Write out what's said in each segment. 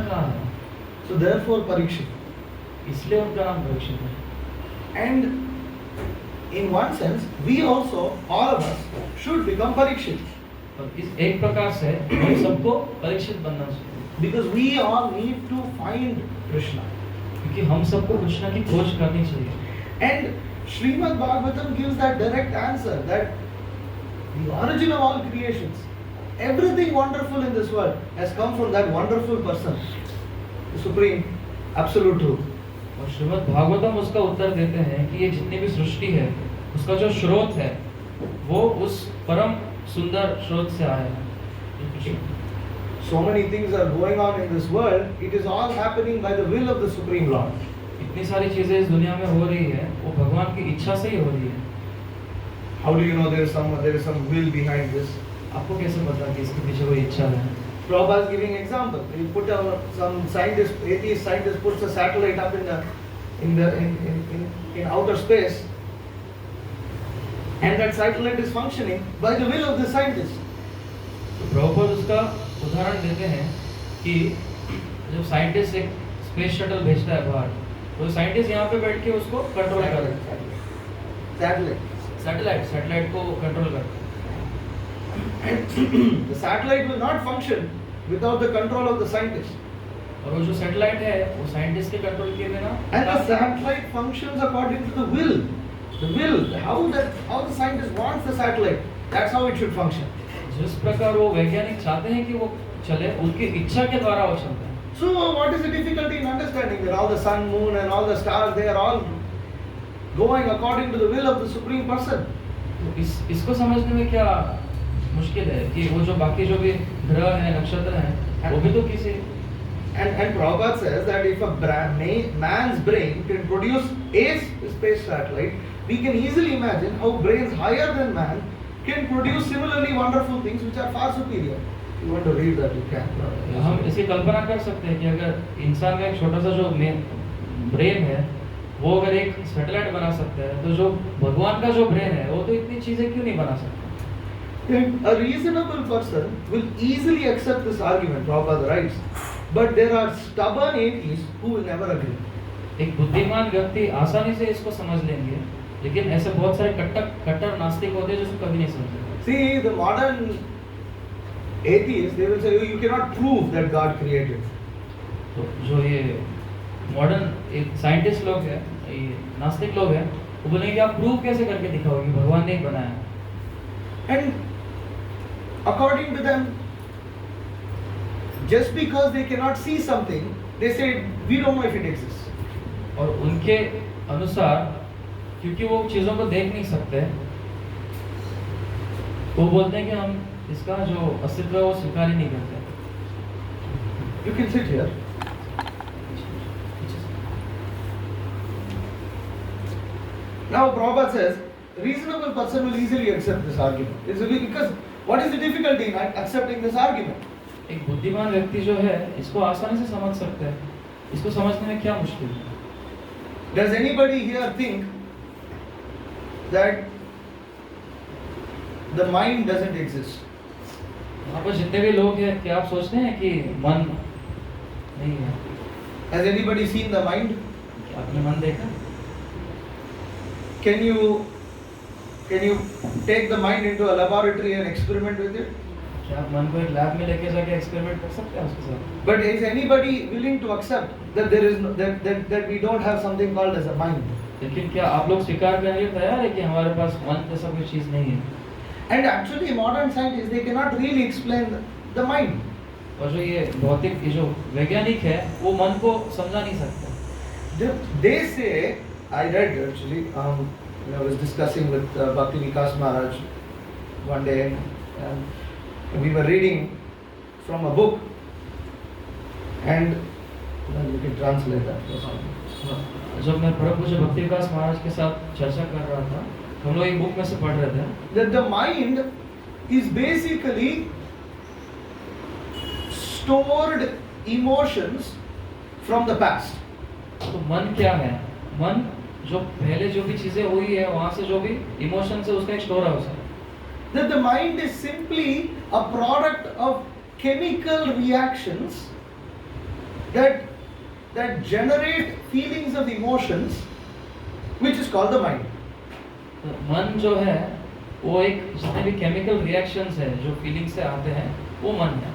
कहाँ है? So therefore Parikshit. इसलिए उनका नाम परीक्षित है. And in one sense, we also, all of us, should become Parikshit. और इस एक प्रकार से हम सबको परीक्षित बनना चाहिए. Because we all need to find Krishna. क्योंकि हम सबको कृष्ण की खोज करनी चाहिए. And Srimad Bhagavatam gives that direct answer that the origin of all creations, everything wonderful in this world has come from that wonderful person, the Supreme Absolute Truth. और श्रीमद् भागवतम उसका उत्तर देते हैं कि ये जितनी भी सृष्टि है उसका जो स्रोत है वो उस परम सुंदर स्रोत से आया है. So many things are going on in this world, it is all happening by the will of the Supreme Lord. इतनी सारी चीजें इस दुनिया में हो रही है वो भगवान की इच्छा से ही हो रही है. How do you know there is some will behind this? आपको कैसे पता कि इसके पीछे कोई इच्छा है? Prabhupada is giving example. You put some scientist, atheist scientist puts a satellite up in outer space, and that satellite is functioning by the will of the scientist. तो प्रभुपाद उसका उदाहरण देते हैं कि जब साइंटिस्ट एक स्पेस शटल भेजता है बाहर, तो साइंटिस्ट यहाँ पे बैठ के उसको कंट्रोल कर रहे हैं. सैटेलाइट को कंट्रोल करता है. And the satellite will not function without the control of the scientist. और वो जो सैटेलाइट है वो साइंटिस्ट के कंट्रोल के बिना. And the satellite functions according to the will. The will, how the scientist wants the satellite, that's how it should function. जिस प्रकार वो वैज्ञानिक चाहते हैं कि वो चले, उनकी इच्छा के द्वारा वो चलता है. So what is the difficulty in understanding that all the sun, moon and all the stars, they are all going according to the will of the Supreme Person? तो इसको समझने में क्या मुश्किल है कि वो जो बाकी जो भी ग्रह हैं, नक्षत्र हैं, वो भी तो किसी. And Prabhupada says that if a man's brain can produce a space satellite, we can easily imagine how brains higher than man can produce similarly wonderful things which are far superior. You want to read that, you can. हम इसकी कल्पना कर सकते हैं कि अगर इंसान का एक छोटा सा जो ब्रेन है वो अगर एक सैटेलाइट बना सकता है, तो जो भगवान का जो ब्रेन है वो तो इतनी चीजें क्यों नहीं बना सकता. A reasonable person will easily accept this argument, Prabhupada writes, but there are stubborn atheists who will never agree. एक बुद्धिमान व्यक्ति आसानी से इसको समझ लेंगे, लेकिन ऐसे बहुत सारे कट्टर नास्तिक होते हैं जो इसको कभी नहीं समझते. See, the modern atheists, they will say, you cannot prove that God created. तो जो ये मॉडर्न साइंटिस्ट लोग हैं, ये नास्तिक लोग हैं, वो बोलेंगे आप प्रूव कैसे करके दिखाओगे भगवान ने ही बनाया. And according to them, just because they cannot see something, they say we don't know if it exists. और उनके अनुसार क्योंकि वो चीज़ों को देख नहीं सकते, वो बोलते हैं कि हम इसका जो अस्तित्व है वो स्वीकार ही नहीं करते. You can sit here. Now Prabhupada says, reasonable person will easily accept this argument. It's because what is the difficulty in accepting this argument? एक बुद्धिमान व्यक्ति जो है इसको आसानी से समझ सकता है. इसको समझने में क्या मुश्किल है? Does anybody here think that the mind doesn't exist? यहाँ पर जितने भी लोग हैं, क्या आप सोचते हैं कि मन नहीं है? Has anybody seen the mind? क्या आपने मन देखा? Can you take the mind into a laboratory and experiment with it? क्या आप मन को एक लैब में लेके जाके एक्सपेरिमेंट कर सकते हैं उसके साथ? But is anybody willing to accept that there is that we don't have something called as a mind? लेकिन क्या आप लोग स्वीकार करने के लिए तैयार है कि हमारे पास मन जैसा कोई चीज नहीं है? And actually modern scientists, they cannot really explain the mind. और जो ये भौतिक जो वैज्ञानिक है वो मन को समझा नहीं सकते. They say, I read actually, I was discussing with Bhakti Vikas Maharaj one day, and we were reading from a book, and you can translate that. जब मैं परम पूज्य भक्ति विकास महाराज के साथ चर्चा कर रहा था, हम लोग एक बुक में से पढ़ रहे थे. That the mind is basically stored emotions from the past. तो मन क्या है? मन जो पहले जो भी चीजें हुई है वहां से जो भी इमोशन है उसका एक स्टोर हाउस है. That the mind is simply a product of chemical reactions that generate feelings of emotions, which is called the mind. तो मन जो है वो एक जितने भी केमिकल रिएक्शंस है जो फीलिंग से आते हैं वो मन है.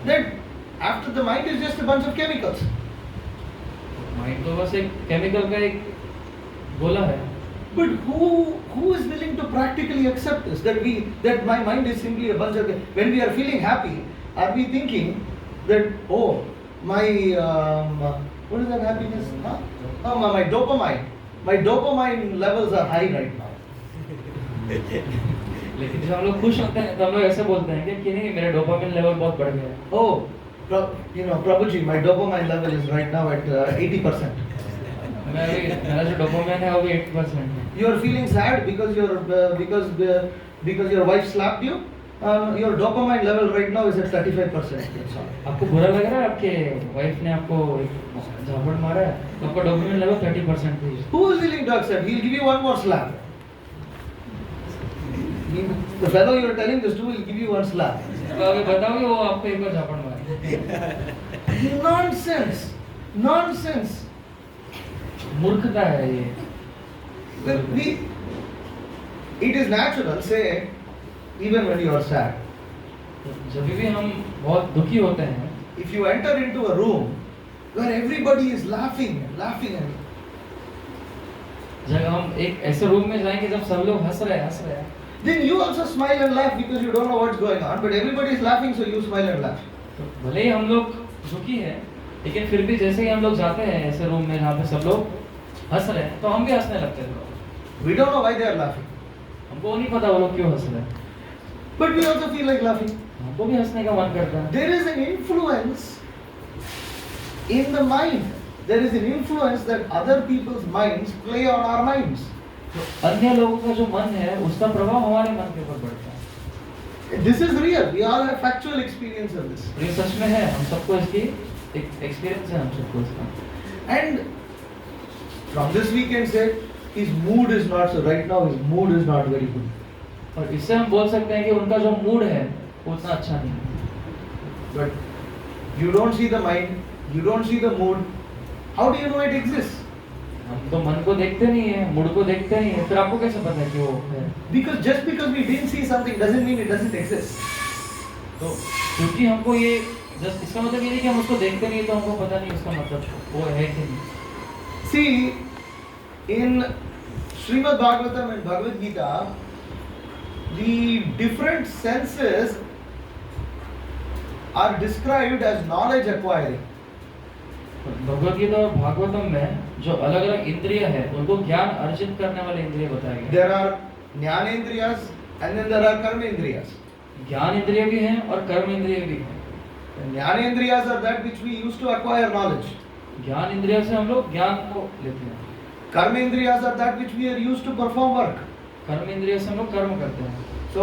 That after the mind is just a bunch of chemicals. Mind तो बस एक केमिकल का एक गोला है. But who is willing to practically accept this? That my mind is simply a bunch of. When we are feeling happy, are we thinking that my what is that happiness? Huh? Oh, my dopamine levels are high right now. लेकिन जब हम लोग खुश होते हैं तो हम लोग ऐसे बोलते हैं कि नहीं मेरा डोपामिन लेवल बहुत बढ़ गया है. Oh, Prabhuji, my dopamine level is right now at 80%. मेरा जो डोपामिन है वो भी 80% है. You are feeling sad because your wife slapped you. Your dopamine level right now is at 35%. आपको बुरा लग रहा है आपके वाइफ ने आपको झापड़ मारा है तो आपका डोपामिन लेवल 30% है. Who is willing to accept? He'll give you one more slap. The fellow you are telling this to will give you one slap. तो अभी बताओगे वो आपको एक बार झापड़ मारे. Nonsense. मूर्खता है ये. It is natural, say, even when you are sad. जब भी हम बहुत दुखी होते हैं, if you enter into a room where everybody is laughing, जब हम एक ऐसे रूम में जाएंगे जब सब लोग हंस रहे हैं, then you also smile and laugh because you don't know what's going on, but everybody is laughing, so you smile and laugh. तो भले ही हम लोग दुखी हैं, लेकिन फिर भी जैसे ही हम लोग जाते हैं ऐसे रूम में जहाँ पे सब लोग हंस रहे हैं, तो हम भी हंसने लगते हैं. We don't know why they are laughing. हमको नहीं पता वो लोग क्यों हंस रहे हैं. But we also feel like laughing. हमको भी हंसने का मन करता है. There is an influence in the mind. There is an influence that other people's minds play on our minds. तो अन्य लोगों का जो मन है उसका प्रभाव हमारे मन के ऊपर पड़ता है. This is real. We all have factual experience of this. ये सच में है. हम सबको इसकी एक एक्सपीरियंस है हम सबको इसका. And from this we can say his mood is not so. Right now his mood is not very good. और इससे हम बोल सकते हैं कि उनका जो मूड है वो उतना अच्छा नहीं है. But you don't see the mind, you don't see the mood. How do you know it exists? हम तो मन को देखते नहीं है, मूड को देखते नहीं है, फिर आपको कैसे पता है कि वो है? Just because we didn't see something doesn't mean it doesn't exist. तो क्योंकि हमको ये जस्ट इसका मतलब ये नहीं कि हम उसको देखते नहीं तो हमको पता नहीं उसका मतलब वो है कि नहीं. See, in Srimad Bhagavatam and Bhagavad Gita, the different senses are described as knowledge acquiring. Bhagavad Gita और भागवतम में जो अलग अलग इंद्रिय है उनको ज्ञान अर्जित करने वाले इंद्रिय बताए गए. There are jnanendriyas and then there are karmendriyas. ज्ञान इंद्रिय भी हैं और कर्म इंद्रिय भी हैं. Jnanendriyas are that which we use to acquire knowledge. ज्ञान इंद्रिय से हम लोग ज्ञान को लेते हैं. Karmendriyas are that which we are used to perform work. कर्म इंद्रिय से हम लोग कर्म करते हैं. So,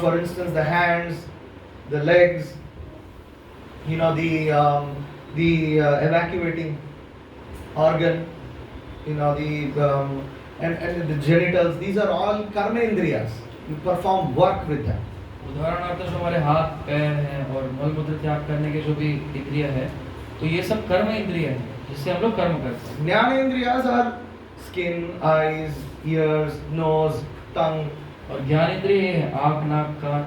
for instance, the hands, the legs, the evacuating organ, and the genitals. These are all karmendriyas. You perform work with them. उदाहरणार्थ जो हमारे हाथ पैर हैं और मल मूत्र त्याग करने के जो भी इंद्रिय है तो ये सब कर्म इंद्रिय है जिससे हम लोग कर्म करते हैं. Jnanendriyas are skin, eyes, ears, nose, tongue. और ज्ञान इंद्रिय है आँख, नाक, कान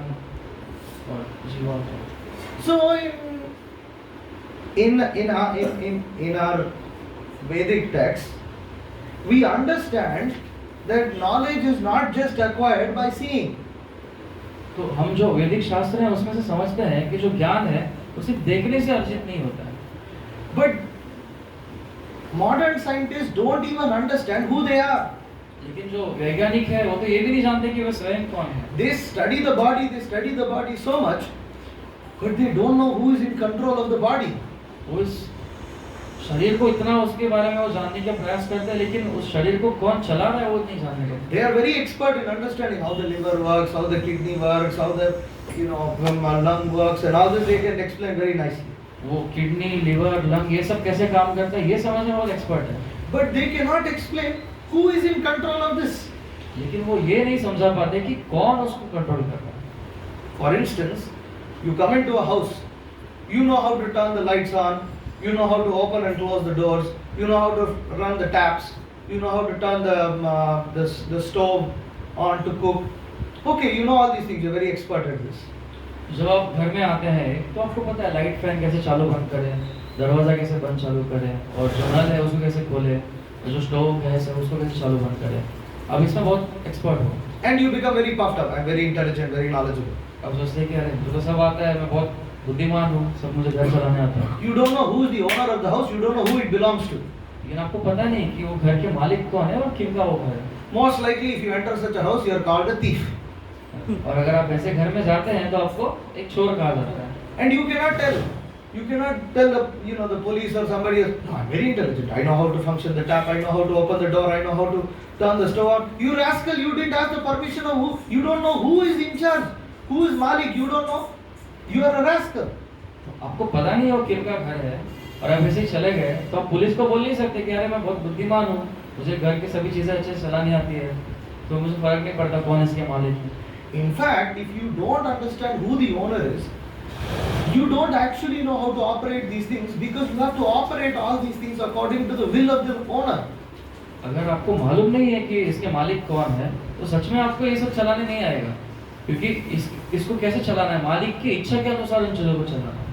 और जीवा. So in our Vedic text, we understand that knowledge is not just acquired by seeing. तो हम जो वैदिक शास्त्र हैं उसमें से समझते हैं कि जो ज्ञान है वो सिर्फ देखने से अर्जित नहीं होता है. But modern scientists don't even understand who they are. लेकिन जो वैज्ञानिक है वो तो ये भी नहीं जानते कि वो स्वयं कौन है. They study the body so much, but they don't know who is in control of the body. वो इस शरीर को इतना उसके बारे में वो जानने का प्रयास करते हैं लेकिन उस शरीर को कौन चला रहा है वो नहीं जानने का. They are very expert in understanding how the liver works, how the kidney works, how the lung works, and all this they can explain very nicely. वो किडनी, लिवर, लंग ये सब कैसे काम करता है ये समझने में बहुत एक्सपर्ट है. But they cannot explain who is in control of this. लेकिन वो ये नहीं समझा पाते कि कौन उसको कंट्रोल कर रहा है. For instance, you come into a house You know how to turn the lights on, you know how to open and close the doors, you know how to run the taps, you know how to turn the stove on to cook. Okay, you know all these things, you're very expert at this. जब आप घर में आते हैं तो आपको पता है लाइट फैन कैसे चालू बंद करें, दरवाज़ा कैसे बंद चालू करें, और जो नल है उसको कैसे खोलें, और जो स्टोव गैस है उसको कैसे चालू बंद करें. अब इसमें बहुत एक्सपर्ट हो. And you become very puffed up and very intelligent, very knowledgeable. अब सोचते हैं कि अरे मुझे तो सब आता है, मैं बहुत बुद्धिमान हूँ, सब मुझे घर चलाने आता है. You don't know who is the owner of the house, you don't know who it belongs to. लेकिन आपको पता नहीं कि वो घर के मालिक कौन है और किनका वो घर है. Most likely, if you enter such a house, you are called a thief. और अगर आप ऐसे घर में जाते हैं तो आपको एक चोर कहा जाता है. And you cannot tell the police or somebody else, no, I'm very intelligent, I know how to function the tap, I know how to open the door, I know how to turn the stove on. You rascal, you didn't ask the permission of who, you don't know who is in charge, who is Malik, you don't know, you are a rascal. आपको पता नहीं हो किनका घर है और आप ऐसे ही चले गए तो आप पुलिस को बोल नहीं सकते कि अरे मैं बहुत बुद्धिमान हूँ, मुझे घर की सभी चीज़ें अच्छे से चलानी आती है, तो मुझे फर्क नहीं पड़ता कौन इसके मालिक है. In fact, if you don't understand who the owner is, you don't actually know how to operate these things, because you have to operate all these things according to the will of the owner. अगर आपको मालूम नहीं है कि इसके मालिक कौन है तो सच में आपको ये सब चलाने नहीं आएगा, क्योंकि इसको कैसे चलाना है, मालिक की इच्छा के अनुसार इन चीज़ों को चलाना है.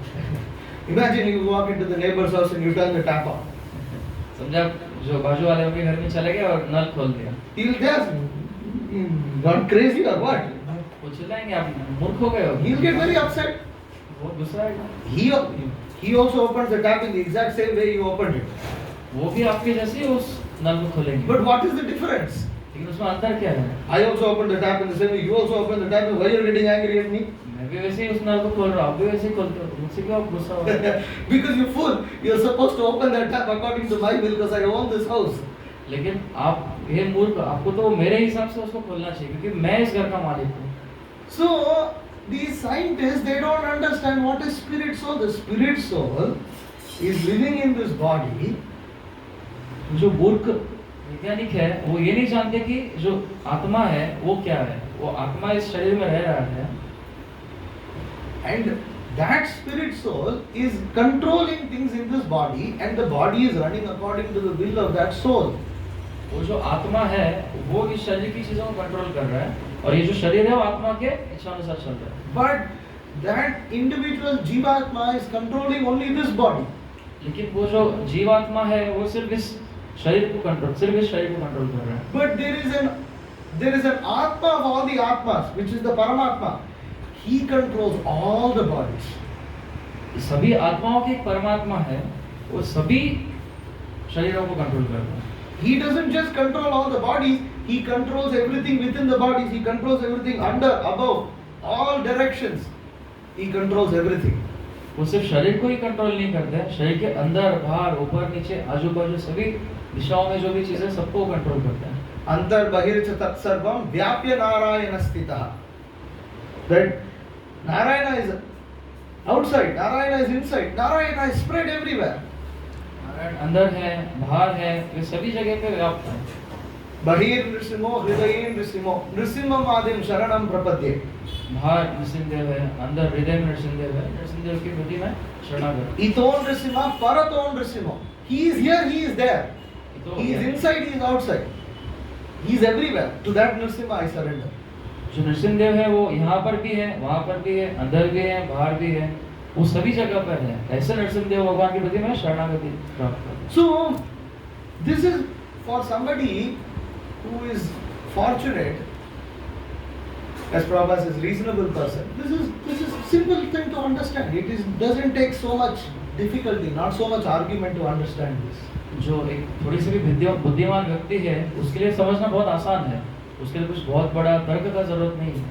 Imagine you walk into the neighbor's house and you turn the tap on. समझा, जो बाजू वाले के घर में चले गए और नल खोल दिया. He'll just gone crazy or what? वो चिल्लाएंगे आप मूर्ख हो गए हो. He'll get very upset. वो गुस्सा आएगा. He also opens the tap in the exact same way you opened it. वो भी आपके जैसे ही उस नल को खोलेंगे. But what is the difference? लेकिन उसमें अंतर क्या है? I also opened the tap in the same way you also opened the tap. Why are you getting angry at me? मैं भी वैसे ही उस नल को खोल रहा हूँ, आप भी वैसे ही खोलते हो, मुझसे क्यों आप गुस्सा हो रहे हो? Because you fool, you're supposed to open that tap according to my will, because I own this house. लेकिन आप ये मूर्ख, आपको तो मेरे हिसाब से उसको खोलना चाहिए क्योंकि मैं इस घर का मालिक हूँ. So these scientists, they don't understand what is spirit soul. The spirit soul is living in this body. जो मूर्ख वैज्ञानिक है वो ये नहीं जानते कि जो आत्मा है वो क्या है. वो आत्मा इस शरीर में रह रहा है. And that spirit soul is controlling things in this body, and the body is running according to the will of that soul. वो जो आत्मा है वो इस शरीर की चीजों को कंट्रोल कर रहा है और ये जो शरीर है वो आत्मा के इच्छा अनुसार चल रहा है. But that individual जीवात्मा is controlling only this body. लेकिन वो जो जीवात्मा है वो सिर्फ इस शरीर को कंट्रोल कर रहा है. But there is an atma of all the atmas, which is the Paramatma. He controls all the bodies. सभी आत्माओं के एक परमात्मा है, वो सभी शरीरों को कंट्रोल करता है. He doesn't just control all the bodies, he controls everything within the bodies, he controls everything under, above, all directions. He controls everything. वो सिर्फ शरीर को ही कंट्रोल नहीं करता है, शरीर के अंदर, बाहर, ऊपर, नीचे, आजू बाजू सभी दिशाओं में जो भी चीजें सबको कंट्रोल करता है. अंतर बहिर्च तत्सर्वम व्याप्य नारायण स्थितः. That Narayana is outside, Narayana is inside, Narayana is spread everywhere. Narayan अंदर है, बाहर है, वे सभी जगह पे व्याप्त है. बहिर् नृसिंहो हृदये नृसिंहो नृसिंहम आदिम शरणम प्रपद्ये. बाहर नृसिंहदेव है, अंदर हृदय में नृसिंहदेव है, नृसिंहदेव की हृदय में शरणागत. इतो नृसिंह परतो नृसिंहो. He is here, he is there. He is inside, he is outside. He is everywhere. To that Nrsimha I surrender. जो नृसिंहदेव है वो यहाँ पर भी है, वहाँ पर भी है, अंदर भी है, बाहर भी है, वो सभी जगह पर है. ऐसे नृसिंहदेव भगवान के प्रति मैं शरणागति प्राप्त करता हूँ. So this is for somebody who is fortunate, as Prabhupada says, reasonable person. This is simple thing to understand. It doesn't take so much difficulty, not so much argument to understand this. जो एक थोड़ी सी भी बुद्धिमान व्यक्ति है उसके लिए समझना बहुत आसान है, उसके लिए कुछ बहुत बड़ा तर्क का जरूरत नहीं है.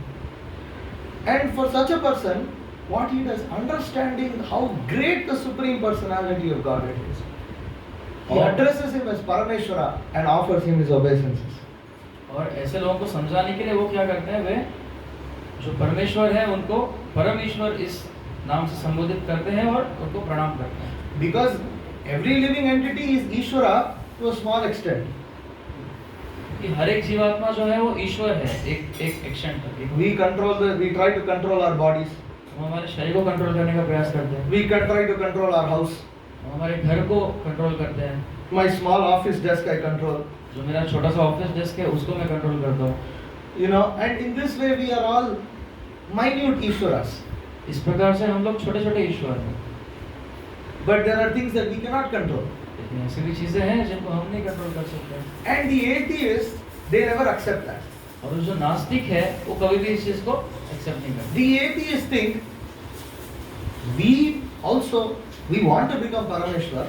And for such a person, what he does, understanding how great the Supreme Personality of Godhead is, he addresses him as Parameshwara and offers him his obeisances. और ऐसे लोगों को समझाने के लिए वो क्या करते हैं, वे जो परमेश्वर है उनको परमेश्वर इस नाम से संबोधित करते हैं और उनको प्रणाम करते हैं. Because every living entity is Ishvara to a small extent. कि हर एक जीवात्मा जो है वो ईश्वर है एक एक्शन तक. We try to control our bodies. हम हमारे शरीर को कंट्रोल करने का प्रयास करते हैं, We can try to control our house. हम हमारे घर को कंट्रोल करते हैं। My small office desk I control. जो मेरा छोटा सा ऑफिस डेस्क है उसको मैं कंट्रोल करता हूँ। You know, and in this way we are all minute Ishwaras. इस प्रकार से हम लोग छोटे छोटे ईश्वर हैं, But there are things that we cannot control. लेकिन ऐसी भी चीजें हैं जिनको हम नहीं कंट्रोल कर सकते। And the atheists, they never accept that. और जो नास्तिक है वो कभी भी इस चीज को एक्सेप्ट नहीं करते। The atheists think we want to become Parameshwar,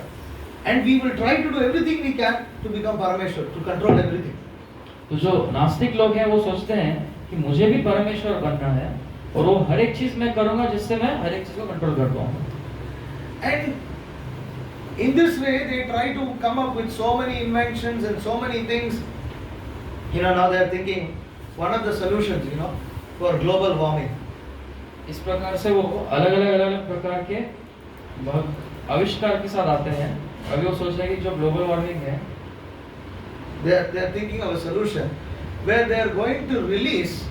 and we will try to do everything we can to become Parameshwar, to control everything. तो जो नास्तिक लोग हैं वो सोचते हैं कि मुझे भी परमेश्वर बनना है और वो हर एक चीज मैं करूंगा जिससे मैं हर एक चीज को कंट्रोल कर पाऊँ। And in this way they try to come up with so many inventions and so many things. You know, now they are thinking one of the solutions, you know, for global warming. इस प्रकार से वो अलग-अलग प्रकार के बहुत आविष्कार के साथ आते हैं। अभी वो सोच रहे हैं कि जो ग्लोबल वार्मिंग है, They are thinking of a solution where they are going to release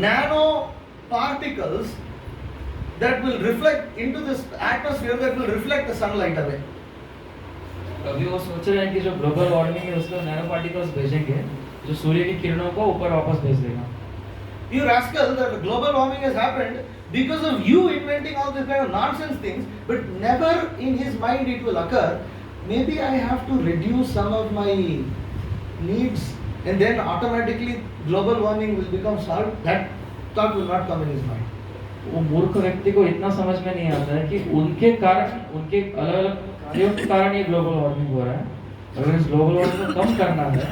nano particles that will reflect into this atmosphere, that will reflect the sunlight away. अभी वो सोच रहे हैं कि जो ग्लोबल वार्मिंग है उसको नैनो पार्टिकल्स भेजेंगे जो सूर्य की किरणों को ऊपर वापस भेज देगा। You rascal, that global warming has happened because of you inventing all this kind of nonsense things, but never in his mind it will occur, maybe I have to reduce some of my needs and then automatically global warming will become solved. That thought will not come in his mind. वो मूर्ख व्यक्ति को इतना समझ में नहीं आता है कि उनके कारण, उनके अलग-अलग कार्यों के कारण ये ग्लोबल वार्मिंग हो रहा है। अगर इस ग्लोबल वार्मिंग को कम करना है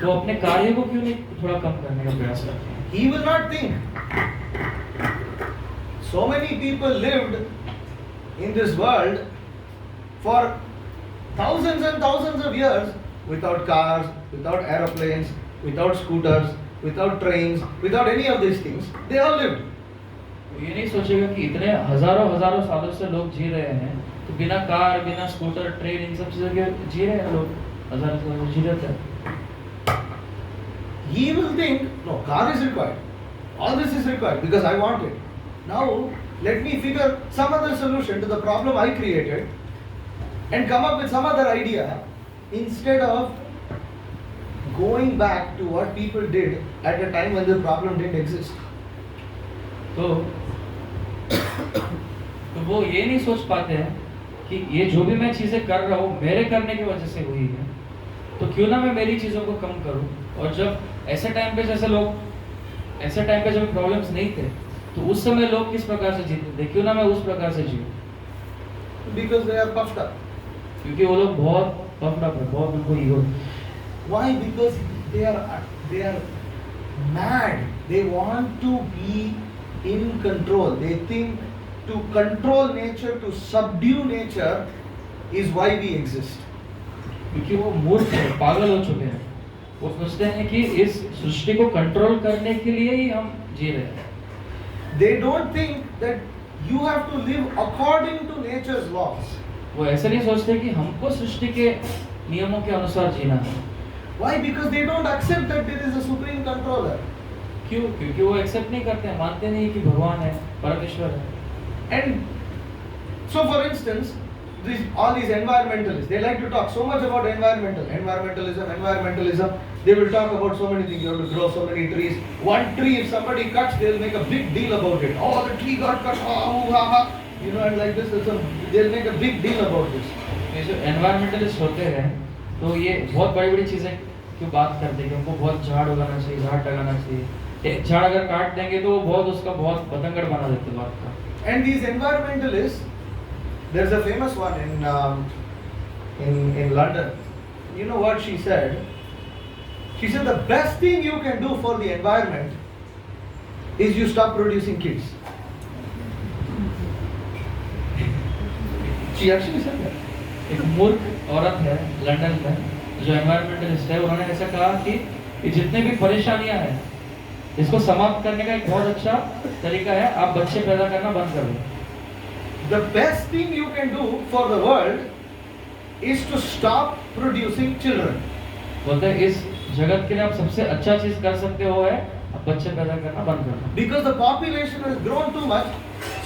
तो अपने कार्य को क्यों नहीं थोड़ा कम करने का प्रयास करते हैं? He will not think. So many people lived in this world for thousands and thousands of years without cars, without aeroplanes, without scooters, without trains, without any of these things. They all lived. ये नहीं सोचेगा कि इतने हजारों सालों से लोग जी रहे हैं, तो बिना कार, बिना स्कूटर, ट्रेन, इन सब चीजों के जी रहे हैं लोग, हजारों सालों से जी रहे थे। He will think, no, car is required. All this is required because I want it. Now, let me figure some other solution to the problem I created and come up with some other idea instead of going back to what people did at a time when the problem didn't exist. तो वो ये नहीं सोच पाते हैं कि ये जो भी मैं चीजें कर रहा हूँ मेरे करने की वजह से हुई है, तो क्यों ना मैं मेरी चीजों को कम करूँ। और जब ऐसे टाइम पे जब प्रॉब्लम्स नहीं थे तो उस समय लोग किस प्रकार से जीते थे, क्यों ना मैं उस प्रकार से जीऊँ। Because they are puffed up. क्योंकि वो लोग बहुत puffed up है, बहुत उनको ego. Why? Because they are mad. They want to be in control. They think to control nature, to subdue nature is why we exist. क्योंकि वो मूर्ख है, पागल हो चुके हैं। वो सोचते हैं कि इस सृष्टि को कंट्रोल करने के लिए ही हम जी रहे हैं। They don't think that you have to live according to nature's laws. वो ऐसे नहीं सोचते कि हमको सृष्टि के नियमों के अनुसार जीना है। Why? Because they don't accept that there is a supreme controller. क्यों? क्योंकि वो एक्सेप्ट नहीं करते हैं, मानते नहीं कि भगवान है, परमेश्वर है। And so, for instance, all these environmentalists, they like to talk so much about environmentalism. They will talk about so many things. You have to grow so many trees. One tree, if somebody cuts, they will make a big deal about it. Oh, the tree got cut. You know, and like this, they'll make a big deal about this. ये जो environmentalist होते हैं, तो ये बहुत बड़ी चीजें क्यों बात करते हैं कि हमको बहुत झाड़ उगाना चाहिए, झाड़ लगाना चाहिए। एक झाड़ अगर काट देंगे तो वो उसका बहुत बतंगड़ बना देते हैं बात का। And these environmentalists, there's a famous one in London. You know what she said? She said the best thing you can do for the environment is you stop producing kids. She actually said that. एक मूर्ख औरत है London में जो environmentalist है, उन्होंने ऐसा कहा कि ये जितने भी परेशानियां हैं इसको समाप्त करने का एक बहुत अच्छा तरीका है, आप बच्चे पैदा करना बंद कर दो। The best thing you can do for the world is to stop producing children. बोलते हैं इस जगत के लिए आप सबसे अच्छा चीज कर सकते हो है अब बच्चे पैदा करना बंद कर दो। Because the population has grown too much,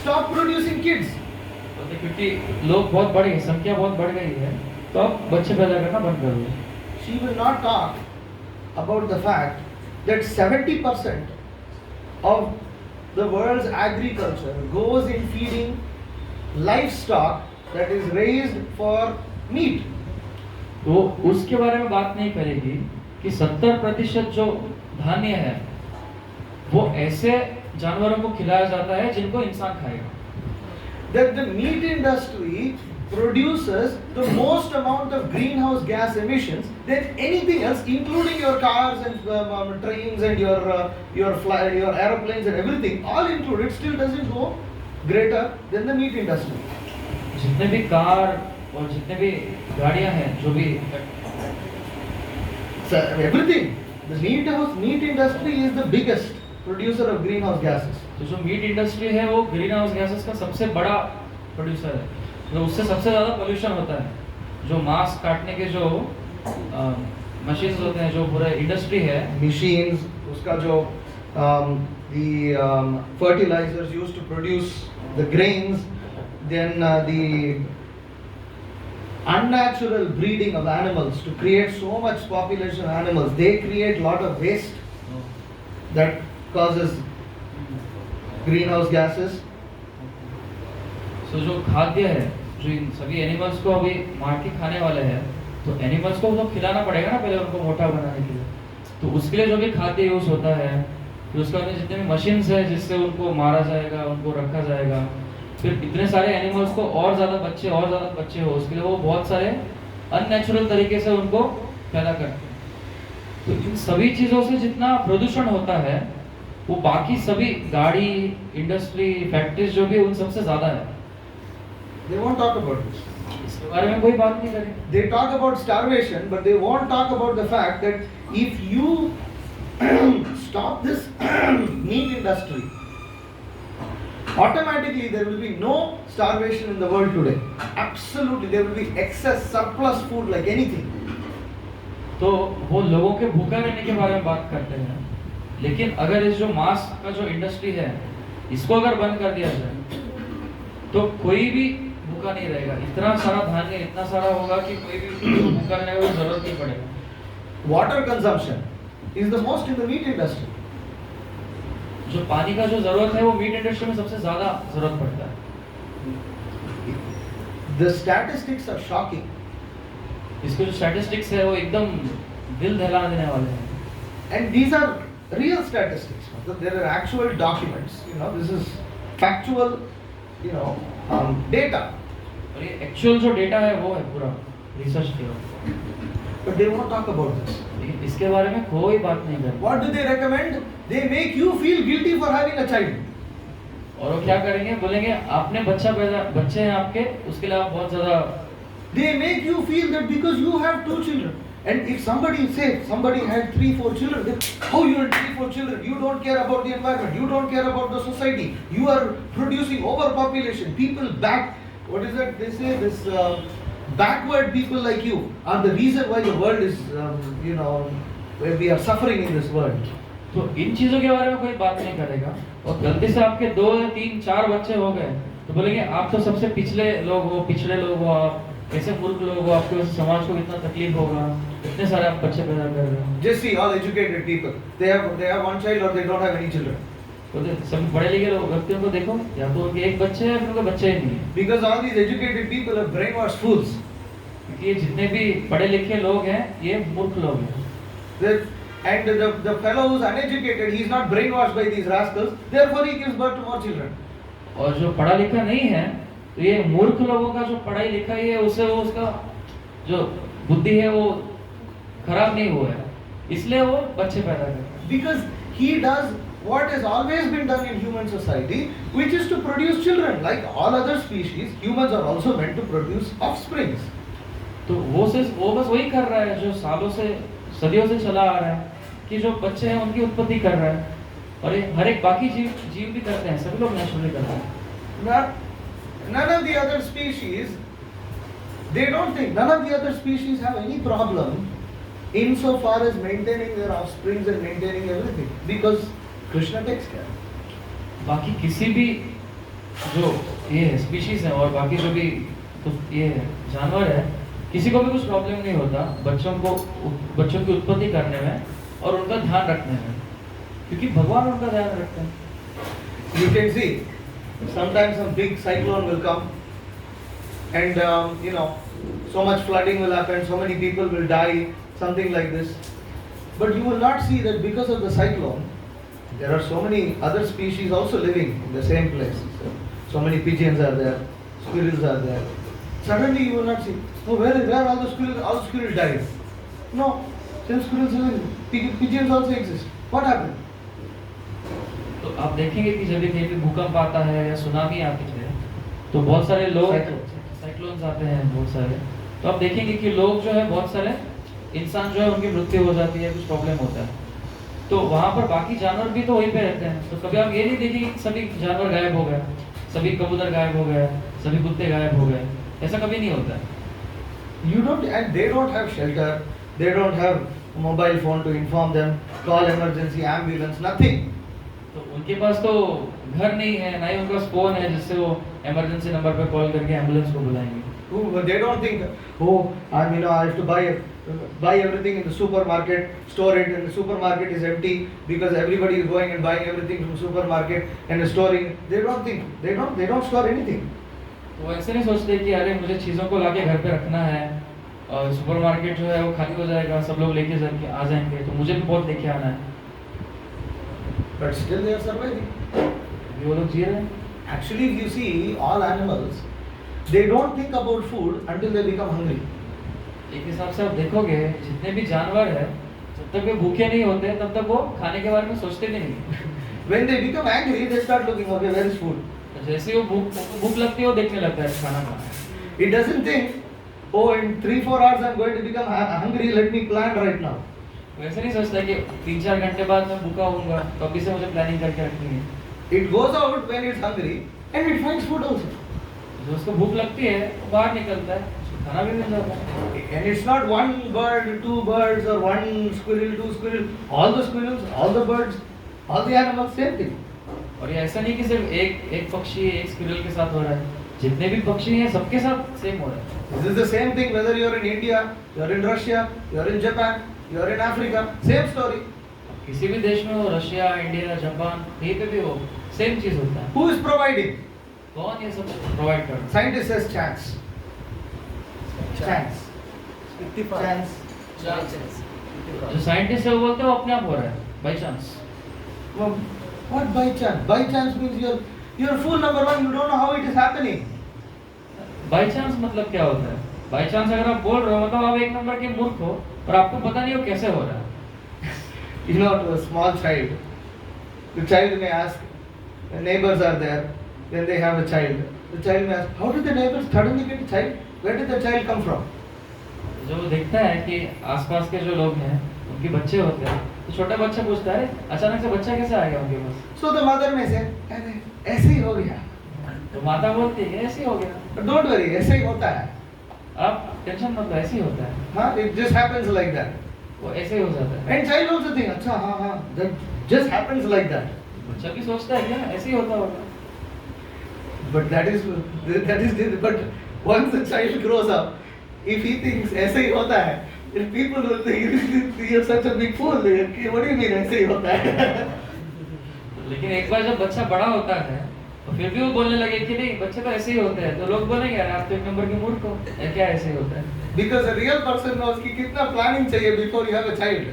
stop producing kids. तो क्योंकि लोग बहुत बढ़ गए, संख्या बहुत बढ़ गई है, तो अब बच्चे पैदा करना बंद कर दो। She will not talk about the fact that 70% of the world's agriculture goes in feeding livestock that is raised for meat. तो उसके बारे में बात नहीं करेगी कि 70% जो धान्य है वो ऐसे जानवरों को खिलाया जाता है जिनको इंसान खाएगा। That the meat industry produces the most amount of greenhouse gas emissions than anything else, including your cars and trains and your aeroplanes and everything, all included, still doesn't go greater than the meat industry. जितने भी car और जितने भी गाड़ियां हैं, जो भी So everything, the meat industry is the biggest producer of greenhouse gases. तो जो मीट इंडस्ट्री है वो ग्रीन हाउस गैसेस का सबसे बड़ा प्रोड्यूसर है, तो उससे सबसे ज़्यादा पोल्यूशन होता है। जो मांस काटने के जो मशीन्स होते हैं, जो पूरा इंडस्ट्री है, Machines, उसका जो the fertilizers used to produce the grains, then the unnatural breeding of animals to create so much population of animals, they create lot of waste that causes greenhouse gases. तो जो खाद्य है, जो इन सभी animals को अभी मार के खाने वाले हैं, तो एनिमल्स को तो खिलाना पड़ेगा ना पहले उनको मोटा बनाने के लिए। तो उसके लिए जो भी खाद्य यूज होता है, फिर उसके बाद जितने भी मशीन्स है जिससे उनको मारा जाएगा, उनको रखा जाएगा, फिर इतने सारे एनिमल्स को और ज़्यादा बच्चे हो, उसके लिए वो बहुत सारे अननेचुरल तरीके से उनको पैदा करते हैं। तो इन सभी चीज़ों से जितना प्रदूषण होता है वो बाकी सभी गाड़ी, इंडस्ट्री, फैक्ट्रीज जो भी, उन सबसे ज़्यादा है। They won't talk about this. इसके बारे में कोई बात नहीं करें। They talk about starvation, but they won't talk about the fact that if you stop this meat industry, automatically there will be no starvation in the world today. Absolutely, there will be excess, surplus food like anything. तो वो लोगों के भूखा रहने के बारे में बात करते हैं, लेकिन अगर इस जो मांस का जो इंडस्ट्री है, इसको अगर बंद कर दिया जाए तो कोई भी भूखा नहीं रहेगा। इतना सारा धान्य, इतना सारा होगा कि कोई भी भूखा रहने की जरूरत नहीं पड़ेगा। Water consumption is the most in the meat industry. जो पानी का जो जरूरत है वो मीट इंडस्ट्री में सबसे ज्यादा जरूरत पड़ता है। The statistics are shocking. इसके जो स्टैटिस्टिक्स है वो एकदम दिल दहला देने वाले हैं। And these are real statistics. There are actual documents. This is factual, data. और ये एक्चुअल जो डेटा है वो है पूरा रिसर्च किया। But they won't talk about this. लेकिन इसके बारे में कोई बात नहीं करते। What do they recommend? They make you feel guilty for having a child. और वो क्या करेंगे? बोलेंगे आपने बच्चे हैं आपके, उसके लिए आप बहुत ज्यादा। They make you feel that because you have 2 children. And if somebody had 3-4 children, then how you had 3-4 children? You don't care about the environment. You don't care about the society. You are producing overpopulation. People they say this backward people like you are the reason why the world is, where we are suffering in this world. तो इन चीजों के बारे में कोई बात नहीं करेगा। और गलती से आपके 2, 3, 4 बच्चे हो गए तो बोलेंगे आप तो सबसे पिछड़े लोग हो, आप ऐसे मूर्ख लोग हो, आपके वजह से समाज को कितना तकलीफ होगा, इतने सारे आप बच्चे पैदा कर रहे हो। Just see all educated people. They have 1 child or they don't have any children. तो सब पढ़े लिखे लोग व्यक्तियों को देखो, या तो उनके एक बच्चे है, फिर उनके बच्चे ही नहीं है। Because all these educated people are brainwashed fools. क्योंकि ये जितने भी पढ़े लिखे लोग हैं ये मूर्ख लोग हैं। And the fellow who's uneducated, he's not brainwashed by these rascals. Therefore, he gives birth to more children. और जो पढ़ा लिखा नहीं है, तो ये मूर्ख लोगों का जो पढ़ाई लिखाई है उससे वो उसका जो बुद्धि है वो खराब नहीं हुआ है, इसलिए वो बच्चे पैदा करता है। Because he does what has always been done in human society, which is to produce children. Like all other species, humans are also meant to produce offsprings. तो वो बस वही कर रहा है जो सालों से, सदियों से चला आ रहा है, कि जो बच्चे हैं उनकी उत्पत्ति कर रहा है। और ये हर एक बाकी जीव भी करते हैं, सभी लोग नेचुरली करते हैं। None of the other species, they don't think, none of the other species have any problem insofar as maintaining their offsprings and maintaining everything, because Krishna takes care. बाकी किसी भी जो ये स्पीशीज है और बाकी जो भी ये जानवर है, किसी को भी कुछ प्रॉब्लम नहीं होता बच्चों की उत्पत्ति करने में और उनका ध्यान रखने में, क्योंकि भगवान उनका ध्यान रखते हैं. You can see sometimes a big cyclone will come, and so much flooding will happen, so many people will die, something like this. But you will not see that because of the cyclone, there are so many other species also living in the same place. So many pigeons are there, squirrels are there. Suddenly you will not see, oh, where all the squirrels died. No, since squirrels are living, pigeons also exist. What happened? तो आप देखेंगे कि जब भी कहीं पे भूकंप आता है या सुनामी आती है तो बहुत सारे लोग साइक्लोन्स आते हैं बहुत सारे, तो आप देखेंगे कि लोग जो है बहुत सारे इंसान जो है उनकी मृत्यु हो जाती है, कुछ प्रॉब्लम होता है, तो वहाँ पर बाकी जानवर भी तो वहीं पे रहते हैं. तो कभी आप ये नहीं देखेंगे कि सभी जानवर गायब हो गए, सभी कबूतर गायब हो गए, सभी कुत्ते गायब हो गए, ऐसा कभी नहीं होता है. You don't, and they don't have shelter, they don't have mobile phone to inform them, call emergency ambulance, nothing. तो उनके पास तो घर नहीं है, ना ही उनके पास फोन है जिससे वो इमरजेंसी नंबर पे कॉल करके एम्बुलेंस को बुलाएंगे. They don't think, oh, I have to buy everything in the supermarket, store it, and the supermarket is empty because everybody is going and buying everything from supermarket and storing. They don't think, they don't store anything. वो ऐसे नहीं सोचते कि अरे मुझे चीज़ों को लाके घर पे रखना है और सुपरमार्केट जो है वो खाली हो जाएगा, सब लोग लेके आ जाएंगे तो मुझे भी बहुत लेके आना है. But still they are surviving. वो लोग जी रहे हैं. Actually, if you see all animals, they don't think about food until they become hungry. एक हिसाब से आप देखोगे जितने भी जानवर है जब तक वे भूखे नहीं होते तब तक वो खाने के बारे में सोचते भी नहीं. When they become angry, they start looking, okay, where is food? जैसे वो भूख लगती है वो देखने लगता है खाना खाना. It doesn't think, oh, in 3-4 hours I'm going to become hungry, let me plan right now. वैसे नहीं सोचता कि 3-4 घंटे बाद मैं भूखा होऊंगा तो अभी से मुझे प्लानिंग करके रखनी है. It goes out when it's hungry and it finds food also. जो उसको भूख लगती है वो बाहर निकलता है, उसको खाना भी मिल जाता है. And it's not one bird, 2 birds, or 1 squirrel, 2 squirrel. All the squirrels, all the birds, all the animals, same thing. और ये ऐसा नहीं कि सिर्फ एक पक्षी एक स्क्विरल के साथ हो रहा है, जितने भी पक्षी हैं सबके साथ सेम हो रहा है. This is the same thing whether you are in India, you are in Russia, you are in Japan, you are in Africa, same story. किसी भी देश में हो, रशिया, इंडिया, जापान, कहीं पे भी हो, सेम चीज होता है. Who is providing? कौन ये सब प्रोवाइड कर रहा है? Scientist says chance. Chance. Chance. जो साइंटिस्ट है वो बोलते हैं वो अपने आप हो रहा है, by chance. Well, what by chance? By chance means you're fool number one. You don't know how it is happening. By chance मतलब क्या होता है? बाय चांस अगर आप बोल रहे हो मतलब आप एक नंबर के मूर्ख हो और आपको पता नहीं हो कैसे हो रहा है. You know, to a small child, the child may ask, the neighbors are there, then they have a child. The child may ask, how did the neighbors suddenly get a child? Where did the child come from? जो देखता है कि आसपास के जो लोग हैं उनके बच्चे होते हैं तो छोटा बच्चा पूछता है अचानक से बच्चा कैसे आ गया उनके पास. So the mother may say, अरे ऐसे ही हो गया. तो माता बोलती है ऐसे ही हो गया. But don't worry, ऐसे ही होता है. आप टेंशन मत लो, ऐसे ही होता है. हाँ, it just happens like that. वो ऐसे ही हो जाता है. And child also think, अच्छा हाँ, that just happens like that. बच्चा भी सोचता है क्या ऐसे ही होता होगा. But that is but once the child grows up, if he thinks ऐसे ही होता है, if people will think you're such a big fool, what do you mean ऐसे ही होता है? लेकिन एक बार जब बच्चा बड़ा होता है तो फिर भी वो बोलने लगे कि नहीं बच्चे तो ऐसे ही होते हैं, तो लोग बोलेंगे यार आप तो एक नंबर के मूर्ख हो, क्या ऐसे ही होता है. Because a real person knows कि कितना planning चाहिए before you have a child.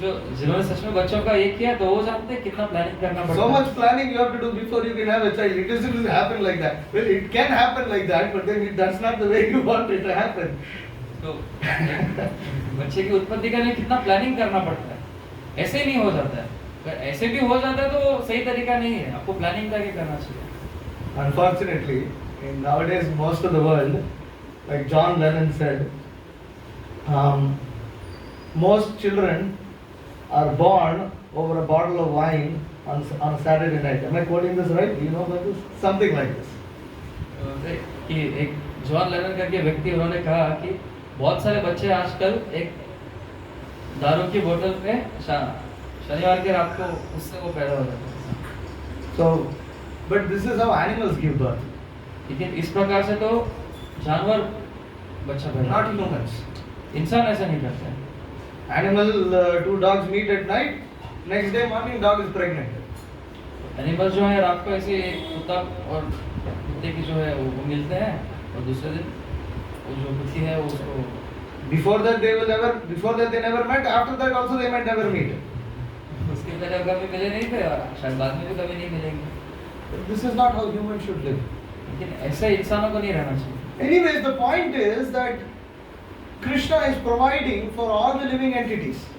जो जिन्होंने सच में बच्चों का ये किया तो वो जानते हैं कितना प्लानिंग करना पड़ता है. So much planning you have to do before you can have a child. It doesn't happen like that. Well, it can happen like that, but then that's not the way you want it to happen. तो बच्चे की उत्पत्ति के लिए कितना planning करना पड़ता है, ऐसे ही नहीं हो जाता है. अगर ऐसे भी हो जाता है तो सही तरीका नहीं है, आपको प्लानिंग करके करना चाहिए. Unfortunately, in nowadays most of the world, like John Lennon said, most children are born over a bottle of wine on a Saturday night. Am I quoting this right? Do you know about this? Something like this. कि एक John Lennon करके व्यक्ति उन्होंने कहा कि बहुत सारे बच्चे आजकल एक दारू की बोतल पे शनिवार की रात को उससे वो पैदा हो जाता है। So, but this is how animals give birth, लेकिन इस प्रकार से तो जानवर बच्चा पैदा not करते हैं। humans. इंसान ऐसा नहीं करते हैं। Animal, two dogs meet at night, next day morning dog is pregnant. Animal जो है रात को ऐसे एक कुत्ता और कुत्ते की जो है वो मिलते हैं और दूसरे दिन वो जो कुत्ती है वो उसको Before that they never met, after that also they might never meet. उसके पहले कभी मिले नहीं थे और शायद बाद में भी कभी नहीं मिलेंगे। But this is not how humans should live. लेकिन ऐसे इंसानों को नहीं रहना चाहिए। Anyways, the point is that Krishna is providing for all the living entities.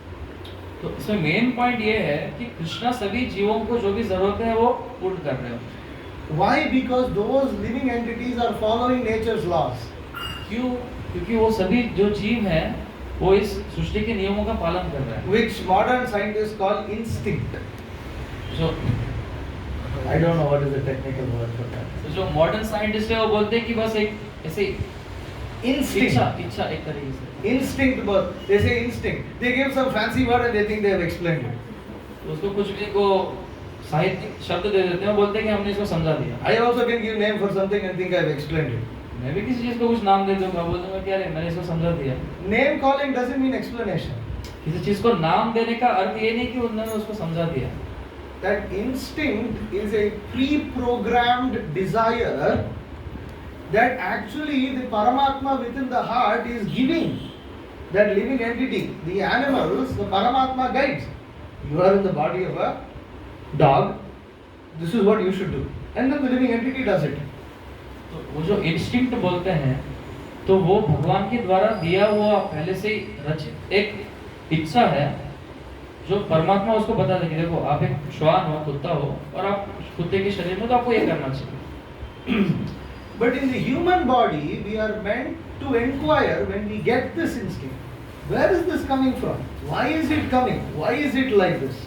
तो इसमें मेन पॉइंट ये है कि कृष्णा सभी जीवों को जो भी जरूरत है वो पूर्ण कर रहे हो। Why? Because those living entities are following nature's laws. क्यों? क्योंकि वो सभी जो जीव हैं वो इस सृष्टि के नियमों का पालन कर रहे हैं। Which modern scientists call instinct. जो I don't know what is the technical word for that. तो जो मॉडर्न साइंटिस्ट है वो बोलते हैं कि बस एक ऐसे Instinct. इच्छा एक तरीके से Instinct, but they say instinct. They give some fancy word and they think they have explained it. तो उसको कुछ भी को साहित्यिक शब्द दे देते हैं, वो बोलते हैं कि हमने इसको समझा दिया। I also can give name for something and think I have explained it. मैं भी किसी चीज को कुछ नाम दे दूंगा, बोल दूंगा कि अरे मैंने इसको समझा दिया। Name calling doesn't mean explanation. किसी चीज को नाम देने का अर्थ ये नहीं कि उन्होंने उसको समझा दिया। That instinct is a pre-programmed desire that actually the Paramatma within the heart is giving that living entity, the animals, the Paramatma guides. You are in the body of a dog, this is what you should do. And then the living entity does it. तो वो जो instinct बोलते हैं तो वो भगवान के द्वारा दिया हुआ पहले से ही रचित एक इच्छा है जो परमात्मा उसको बता दे कि देखो आप एक श्वान हो, कुत्ता हो और आप कुत्ते के शरीर में तो आपको ये करना चाहिए। But in the human body, we are meant to inquire when we get this instinct. Where is this coming from? Why is it coming? Why is it like this?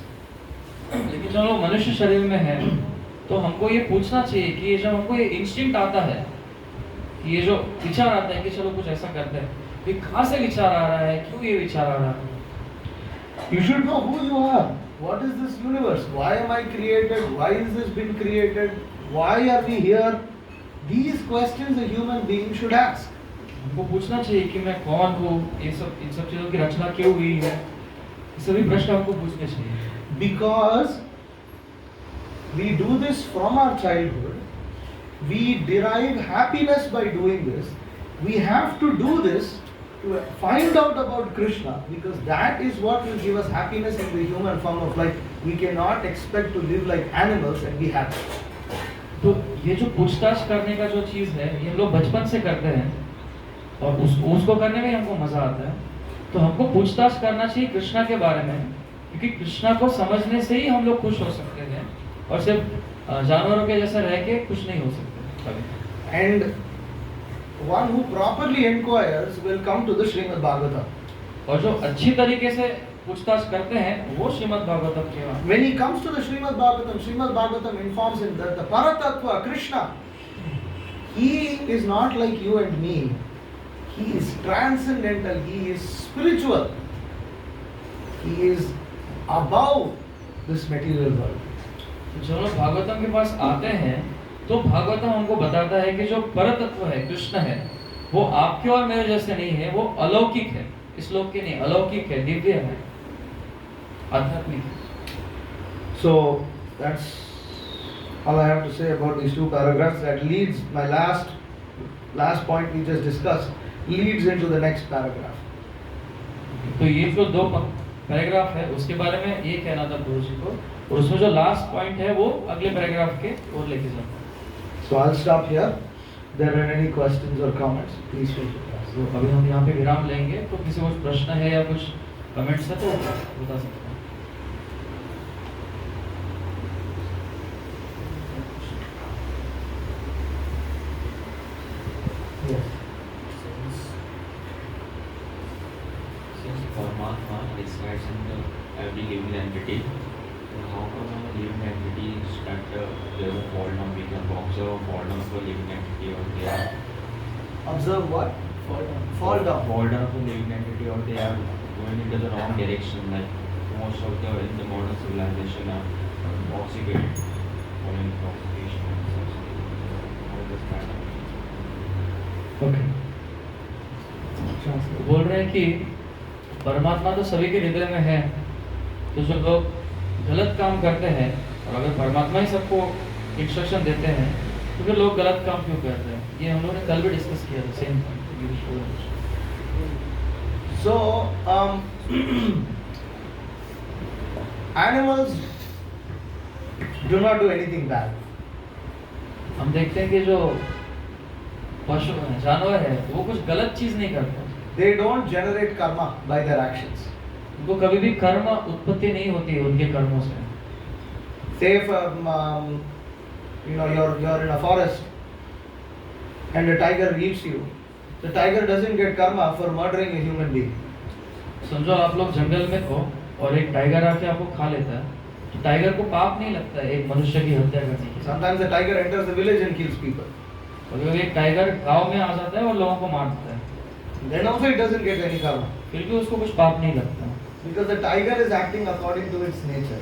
लेकिन जब हम मनुष्य शरीर में है तो हमको ये पूछना चाहिए कि ये जब हमको ये इंस्टिंक्ट आता है कि ये जो विचार आता है कि चलो कुछ ऐसा करते हैं, ये कहाँ से विचार आ रहा है, क्यों ये विचार आ रहा है? You should know who you are. What is this universe? Why am I created? Why is this been created? Why are we here? These questions a human being should ask. हमको पूछना चाहिए कि मैं कौन हूँ, ये सब इन सब चीजों की रचना क्यों हुई है, ये सभी प्रश्न हमको पूछने चाहिए। Because we do this from our childhood, we derive happiness by doing this. We have to do this to find out about Krishna, because that is what will give us happiness in the human form of life. We cannot expect to live like animals and be happy. तो ये जो पूछताछ करने का जो चीज है ये हम लोग बचपन से करते हैं और उसको करने में हमको मजा आता है। तो हमको पूछताछ करना चाहिए कृष्णा के बारे में, क्योंकि कृष्णा को समझने से ही हम लोग खुश हो सकते हैं और सिर्फ जानवरों के जैसा रह के खुश नहीं हो सकते कभी। And one who properly inquires will come to the Srimad Bhagavatam. और जो अच्छी तरीके से पूछताछ करते हैं वो श्रीमद् भागवतम के वहाँ। When he comes to the Srimad Bhagavatam informs him that the Paratattva, Krishna, he is not like you and me. He is transcendental, he is spiritual. He is above this material world. जो लोग भागवतम के पास आते हैं तो भागवतम हमको बताता है कि जो परतत्व है, कृष्ण है, वो आपके और मेरे जैसे नहीं है, वो अलौकिक है, इस लोक के नहीं, अलौकिक है, दिव्य है, आध्यात्मिक है। So that's all I have to say about these two paragraphs. That leads my last point we just discussed leads into the next paragraph. तो ये जो दो पैराग्राफ है उसके बारे में ये कहना था गुरु जी को, और उसमें जो लास्ट पॉइंट है वो अगले पैराग्राफ के ओर लेके जाता है। So I'll stop here. If there are any questions or comments, please feel free to ask. तो अभी हम यहाँ पे विराम लेंगे, तो किसी को कुछ प्रश्न है या कुछ कमेंट्स है तो बता सकते हैं। Yes. Since Paramatma resides in every living entity, then how come a living entity is that there's a fall down? We can observe a fall down of a living entity, or they are Observe what? Fall down. fall down of a living entity, or they are going into the wrong direction. Like most of the in the modern civilization are intoxicated, following intoxication and such. How does that happen? Okay. बोल रहे हैं कि परमात्मा तो सभी के हृदय में है, तो जो लोग गलत काम करते हैं, और अगर परमात्मा ही सबको इंस्ट्रक्शन देते हैं, तो फिर लोग गलत काम क्यों करते हैं? ये हम लोगों ने कल भी डिस्कस किया था, same So, animals do not do anything bad. हम देखते हैं कि जो पशु हैं, जानवर है, वो कुछ गलत चीज नहीं करते, They don't generate karma by their actions. उनको कभी भी कर्म उत्पत्ति नहीं होती है उनके कर्मों से। Say if you're in a forest and a tiger eats you, the tiger doesn't get karma for murdering a human being. समझो आप लोग जंगल में हो और एक टाइगर आके आपको खा लेता है, तो टाइगर को पाप नहीं लगता है एक मनुष्य की हत्या करने की। Sometimes the tiger enters the village and kills people. और एक टाइगर गांव में आ जाता है और लोगों को मार देता है, Then also it doesn't get any karma. फिर भी उसको कुछ पाप नहीं लगता, Because the tiger is acting according to its nature.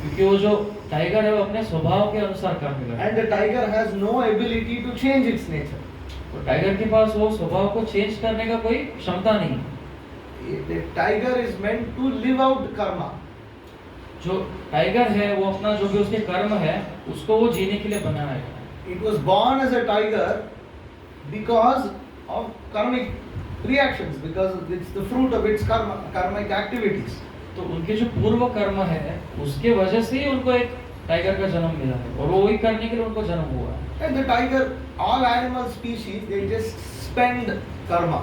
क्योंकि वो जो टाइगर है वो अपने स्वभाव के अनुसार काम करता है। And the tiger has no ability to change its nature. तो टाइगर के पास वो स्वभाव को चेंज करने का कोई क्षमता नहीं है। The tiger is meant to live out karma. जो टाइगर है वो अपना जो भी उसके कर्म है उसको वो जीने के लिए बनाया है। It was born as a tiger because of karmic reactions, because it's the fruit of its karmic activities. तो उनके जो पूर्व कर्म है उसके वजह से ही उनको एक टाइगर का जन्म मिला है, और वो वही करने के लिए उनको जन्म हुआ है। And the tiger, all animal species, they just spend karma.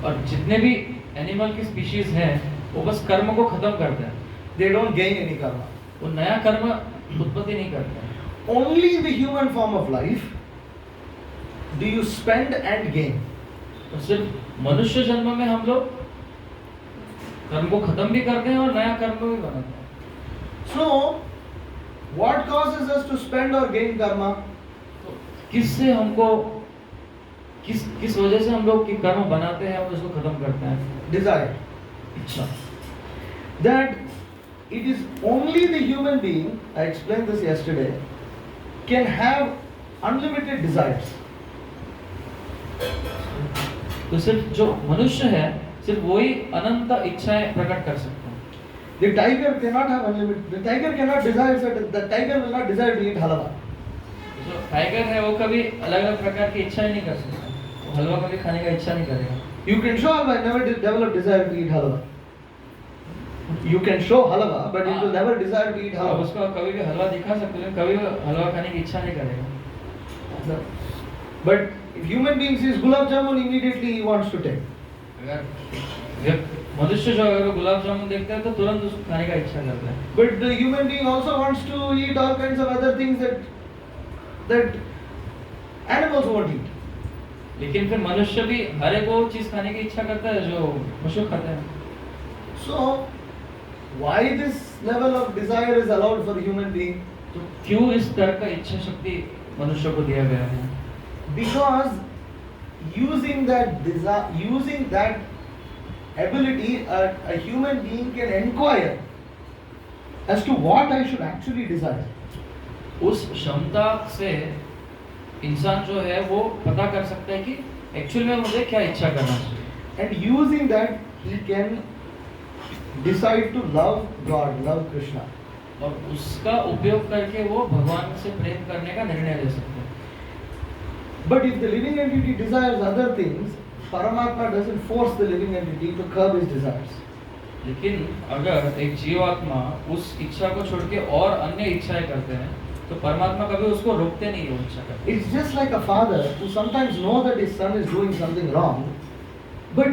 और जितने भी एनिमल की स्पीशीज हैं वो बस कर्म को खत्म करते हैं, They don't gain any karma. वो नया कर्म उत्पत्ति नहीं करते हैं। Only in the human form of life do you spend and gain. तो सिर्फ मनुष्य जन्म में हम लोग कर्म को खत्म भी करते हैं और नया कर्म भी बनाते हैं। So, what causes us to spend or gain karma? तो किससे हमको किस वजह से हम लोग की कर्म बनाते हैं और उसको खत्म करते हैं? Desire. इच्छा। That it is only the human being, I explained this yesterday, can have unlimited desires. तो सिर्फ जो मनुष्य है सिर्फ वही अनंत इच्छाएं प्रकट कर सकते हैं। The tiger cannot have unlimited. The tiger cannot desire certain. The tiger will not desire to eat halwa. जो टाइगर है वो कभी अलग अलग प्रकार की इच्छा ही नहीं कर सकता, वो हलवा कभी खाने का इच्छा नहीं करेगा। You can show halwa, never develop desire to eat halwa. You can show halwa, but it will never desire to eat आप halwa. उसको कभी भी हलवा दिखा सकते हो, कभी भी हलवा खाने की इच्छा नहीं करेगा। But if human being sees gulab jamun, immediately he wants to take. अगर मनुष्य जो अगर गुलाब जामुन देखता है तो तुरंत उसको खाने का इच्छा करता है। But the human being also wants to eat all kinds of other things that animals won't eat. लेकिन फिर मनुष्य भी हर एक वो चीज खाने की इच्छा करता है जो पशु खाते हैं। So, why this level of desire is allowed for human being? तो क्यों इस तरह का इच्छा शक्ति मनुष्य को दिया गया है? Because using that ability, a human being can inquire as to what I should actually desire. उस क्षमता से इंसान जो है वो पता कर सकता है कि एक्चुअल में मुझे क्या इच्छा करना चाहिए। And using that, he can decide to love God, love Krishna. और उसका उपयोग करके वो भगवान से प्रेम करने का निर्णय ले सकते हैं। But if the living entity desires other things, Paramatma doesn't force the living entity to curb his desires. लेकिन अगर एक जीवात्मा उस इच्छा को छोड़ के और अन्य इच्छाएं करते हैं तो परमात्मा कभी उसको रोकते नहीं है वो इच्छा करते। It's just like a father who sometimes knows that his son is doing something wrong, but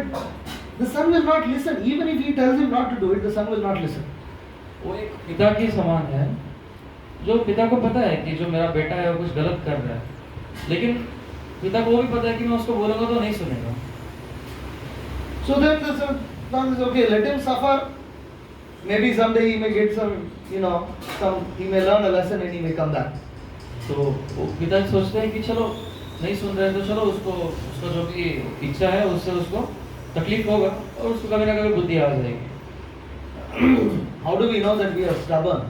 the son will not listen. Even if he tells him not to do it, the son will not listen. वो एक पिता के समान है, जो पिता को पता है कि जो मेरा बेटा है वो कुछ गलत कर रहा है, लेकिन पिता को वो भी पता है कि मैं उसको बोलूंगा तो नहीं सुनेगा। So then the son is okay, let him suffer. Maybe someday he may get he may learn a lesson and he may come back. तो वो पिता सोचते हैं कि चलो नहीं सुन रहे तो चलो उसका जो भी इच्छा है उससे उसको तकलीफ होगा और उसको कभी ना कभी बुद्धि आ जाएगी। How do we know that we are stubborn,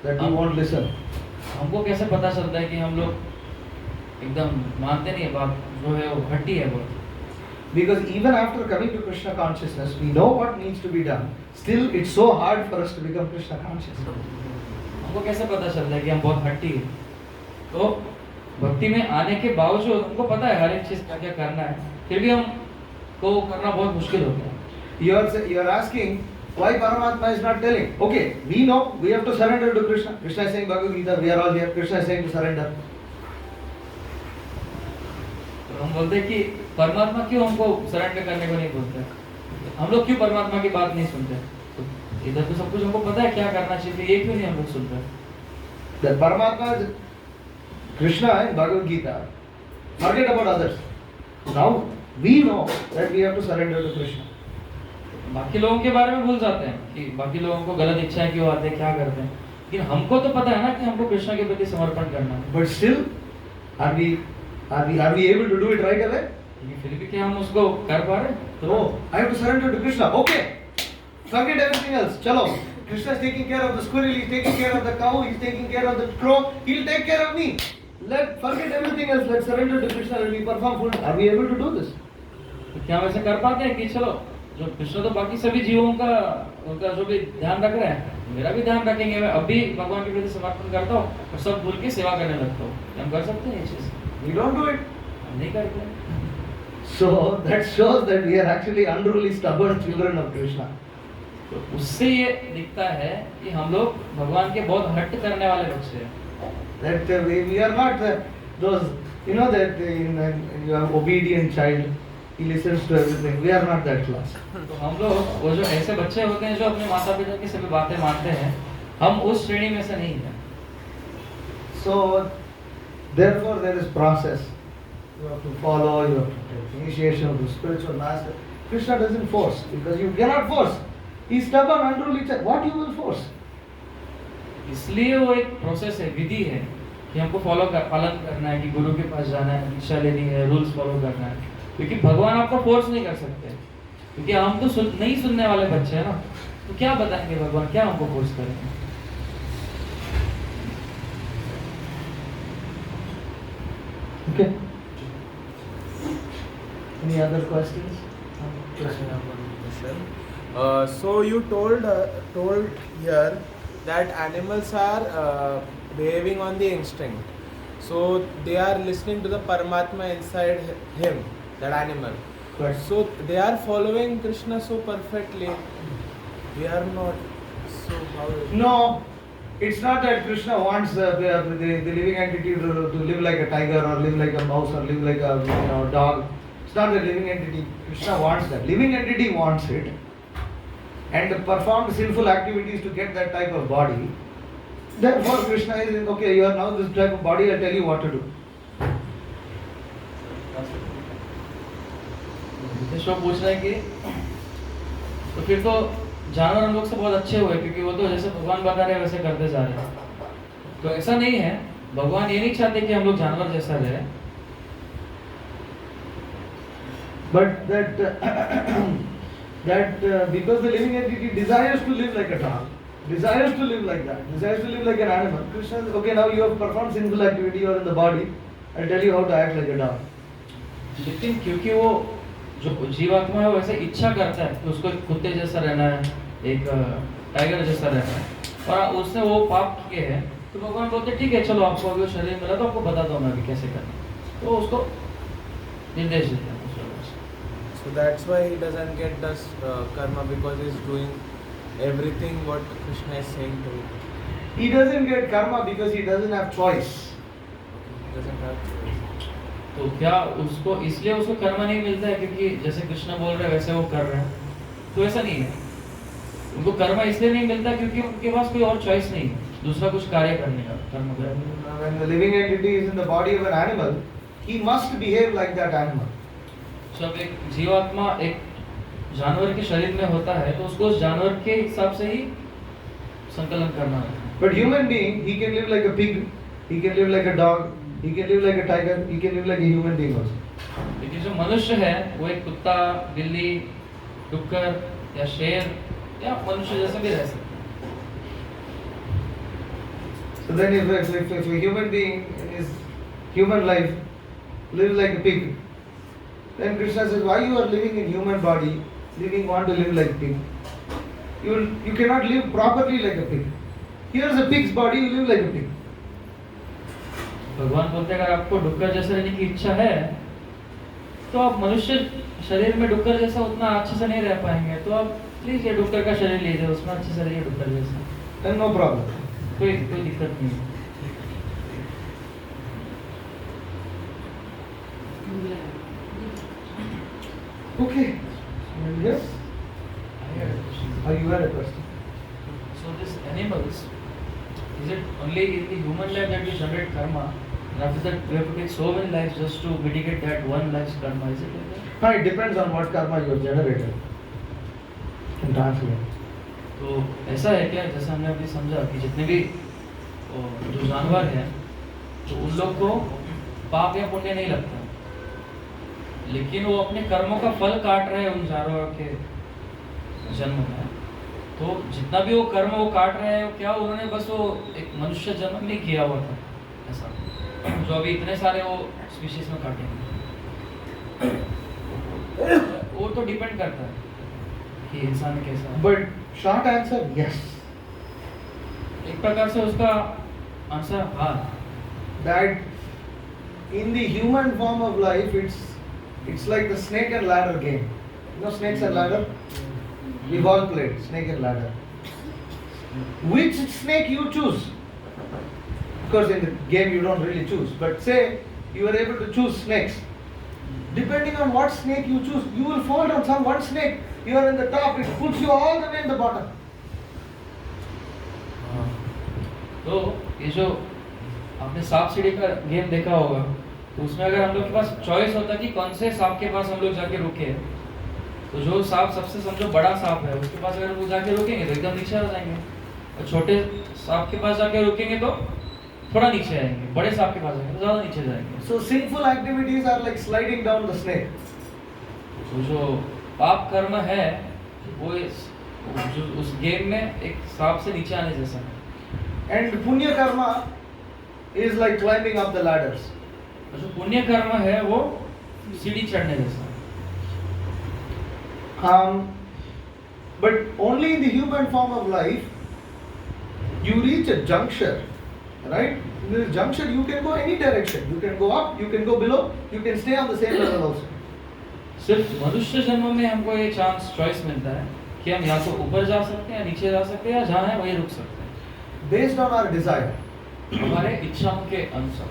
that we won't listen? हमको कैसे पता चलता है कि हम लोग एकदम मानते नहीं है बात, जो है वो हट्टी है बहुत। Because even after coming to Krishna consciousness, we know what needs to be done. Still, it's so hard for us to become Krishna conscious. हमको कैसे पता चलता है कि हम बहुत हट्टी है? तो भक्ति में आने के बावजूद हमको पता है हर एक चीज क्या क्या करना है, फिर भी हमको करना बहुत मुश्किल होता है। You are asking why Paramatma is not telling. Okay, we know we have to surrender to Krishna. Krishna is saying Bhagavad Gita. We are all here. Krishna is saying to surrender. तो हम बोलते हैं कि परमात्मा क्यों हमको surrender करने को नहीं बोलते, हम लोग क्यों परमात्मा की बात नहीं सुनते? तो इधर तो सब कुछ हमको पता है क्या करना चाहिए, ये क्यों नहीं हम लोग सुनते? That Paramatma is Krishna in Bhagavad Gita. Forget about others. Now we know that we have to surrender to Krishna. बाकी लोगों के बारे में भूल जाते हैं कि बाकी लोगों को गलत इच्छाएं क्यों आते हैं, क्या करते हैं, लेकिन हमको तो पता है ना कि हमको कृष्ण के प्रति समर्पण करना है। But still, are we able to do it right away? लेकिन फिर भी क्या हम उसको कर पा रहे हैं? No, I have to surrender to Krishna. Okay, forget everything else. Chalo, Krishna is taking care of the squirrel, he's taking care of the cow, he's taking care of the crow, he'll take care of me. Let forget everything else. Let's surrender to Krishna and we perform full. Are we able to do this? तो क्या हम ऐसे कर पाते हैं कि चलो जो कृष्ण तो बाकी सभी जीवों का उनका जो भी ध्यान रख रहे हैं, मेरा भी ध्यान रखेंगे, मैं अब भी भगवान के प्रति समर्पण करता हूँ और सब भूल के सेवा करने लगता हूँ। हम कर सकते हैं ये चीज? We don't do it. हम नहीं करते। So that shows that we are actually unruly, stubborn children of Krishna. तो उससे ये दिखता है कि हम लोग भगवान के बहुत हट करने वाले बच्चे हैं। That we are not those, you know, that you are obedient child. He listens to everything. We are not that class. तो हम लोग वो जो ऐसे बच्चे होते हैं जो अपने माता पिता की सभी बातें मानते हैं, हम उस श्रेणी में से नहीं हैं। So therefore there is process. You have to follow, you have to take initiation of the spiritual master. Krishna doesn't force, because you cannot force. He is stubborn, unruly child. What you will force? इसलिए वो एक process है, विधि है कि हमको पालन करना है, कि गुरु के पास जाना है, दीक्षा लेनी है, रूल्स फॉलो करना है, क्योंकि भगवान आपको फोर्स नहीं कर सकते, क्योंकि हम तो नहीं सुनने वाले बच्चे हैं ना, तो क्या बताएंगे भगवान, क्या हमको फोर्स करेंगे? Okay. Any other questions? So you told here that animals are behaving on the instinct. So they are listening to the Paramatma inside him, that animal. Right. So they are following Krishna so perfectly. We are not. So how? No, it's not that Krishna wants the living entity to live like a tiger or live like a mouse or live like a dog. It's not the living entity. Krishna wants that. Living entity wants it and performed sinful activities to get that type of body. Therefore Krishna is, okay, you are now this type of body, I'll tell you what to do. तो पूछ रहे हैं कि तो फिर तो जानवर हम लोग से बहुत अच्छे हुए, क्योंकि वो तो जैसे भगवान बता रहे हैं वैसे करते जा रहे हैं। तो ऐसा नहीं है, भगवान ये नहीं चाहते कि हम लोग जानवर जैसा रहे। But that because the living entity desires to live like a dog, desires to live like that, desires to live like an animal, Krishna says, okay, now you have performed sinful activity, you are in the body, I'll tell you how to act like a dog. लेकिन क्योंकि वो जो जीवात्मा है वो वैसे इच्छा करता है कि उसको एक कुत्ते जैसा रहना है, एक टाइगर जैसा रहना है, और उसने वो पाप किए हैं, तो भगवान बोलते ठीक है चलो आपको अभी शरीर मिला तो आपको बताता हूँ मैं अभी कैसे करना, तो उसको निर्देश देते हैं। So that's why he doesn't get this karma, because he's doing everything what Krishna is saying to him. He doesn't get karma because he doesn't have choice. He doesn't have choice. तो क्या उसको इसलिए उसको कर्म नहीं मिलता है क्योंकि जैसे कृष्ण बोल रहे हैं वैसे वो कर रहे हैं? तो ऐसा नहीं है, उनको कर्म इसलिए नहीं मिलता क्योंकि उनके पास कोई और चॉइस नहीं है दूसरा कुछ कार्य करने का, कर्म करने। When the living entity is in the body of an animal, he must behave like that animal. जब एक जीवात्मा एक जानवर के शरीर में होता है तो उसको उस जानवर के हिसाब से ही संकलन करना है। But human being, he can live like a pig, he can live like a dog, he can live like a tiger, he can live like a human being also. लेकिन जो मनुष्य है वो एक कुत्ता, बिल्ली, डुक्कर या शेर या मनुष्य जैसे भी रह सकते हैं। So then if a human being in his human life lives like a pig, then Krishna says, why you are living in human body, want to live like a pig? You cannot live properly like a pig. Here is a pig's body, you live like a pig. भगवान बोलते हैं अगर आपको डुक्कर जैसे रहने की इच्छा है तो आप मनुष्य शरीर में डुक्कर जैसा उतना अच्छे से नहीं रह पाएंगे, तो आप प्लीज ये डुक्कर का शरीर लीजिए, उसमें अच्छे से रहिए डुक्कर जैसा। Then no problem. कोई दिक्कत नहीं। Okay. Yes? You had a question. So these animals, is it only in the human life that we generate karma? And after that we have to take so many lives just to mitigate that one life's karma, is it like that? No, it depends on what karma you have generated. In translate. तो ऐसा है क्या, जैसा हमने अभी समझा कि जितने भी जो जानवर हैं तो उन लोग को पाप या पुण्य नहीं लगता, लेकिन वो अपने कर्मों का फल काट रहे हैं उन जानवरों के जन्म में। तो जितना भी वो कर्म वो काट रहे हैं, क्या उन्होंने बस वो एक मनुष्य जन्म नहीं किया हुआ था ऐसा, जो अभी इतने सारे वो स्पीशीज में काटेंगे। वो तो डिपेंड करता है कि इंसान कैसा है। But short answer, yes. एक प्रकार से उसका आंसर हाँ। That in the human form of life, it's like the snake and ladder game. You know snakes and ladder? We've all played snake and ladder. Which snake you choose? Of course, in the game you don't really choose. But say you are able to choose snakes. Depending on what snake you choose, you will fall down. Some one snake, you are in the top, it puts you all the way in the bottom. तो ये जो आपने सांप सीढ़ी का game देखा होगा, तो उसमें अगर हम लोग के पास चॉइस होता कि कौन से सांप के पास हम लोग जाके रुके, तो जो सांप सबसे समझो बड़ा सांप है उसके पास अगर वो जाके रुकेंगे तो एकदम नीचे आ जाएंगे, और छोटे सांप के पास जाके रुकेंगे तो थोड़ा नीचे आएंगे, बड़े सांप के पास जाएंगे तो ज़्यादा नीचे जाएंगे। So sinful activities are like sliding down the snake. तो जो पाप कर्म है वो जो उस गेम में एक सांप से नीचे आने जैसा है। And punya karma is like climbing up the ladders. जो पुण्य कर्म है वो सीढ़ी चढ़ने जैसा है। But only in the human form of life, you reach a juncture, right? In this juncture, you can go any direction. You can go up, you can go below, you can stay on the same level also. सिर्फ मनुष्य जन्म में हमको ये chance choice मिलता है कि हम या तो ऊपर जा सकते हैं या नीचे जा सकते हैं या जहाँ है वहीं रुक सकते हैं, Based on our desire. हमारे इच्छाओं के अनुसार।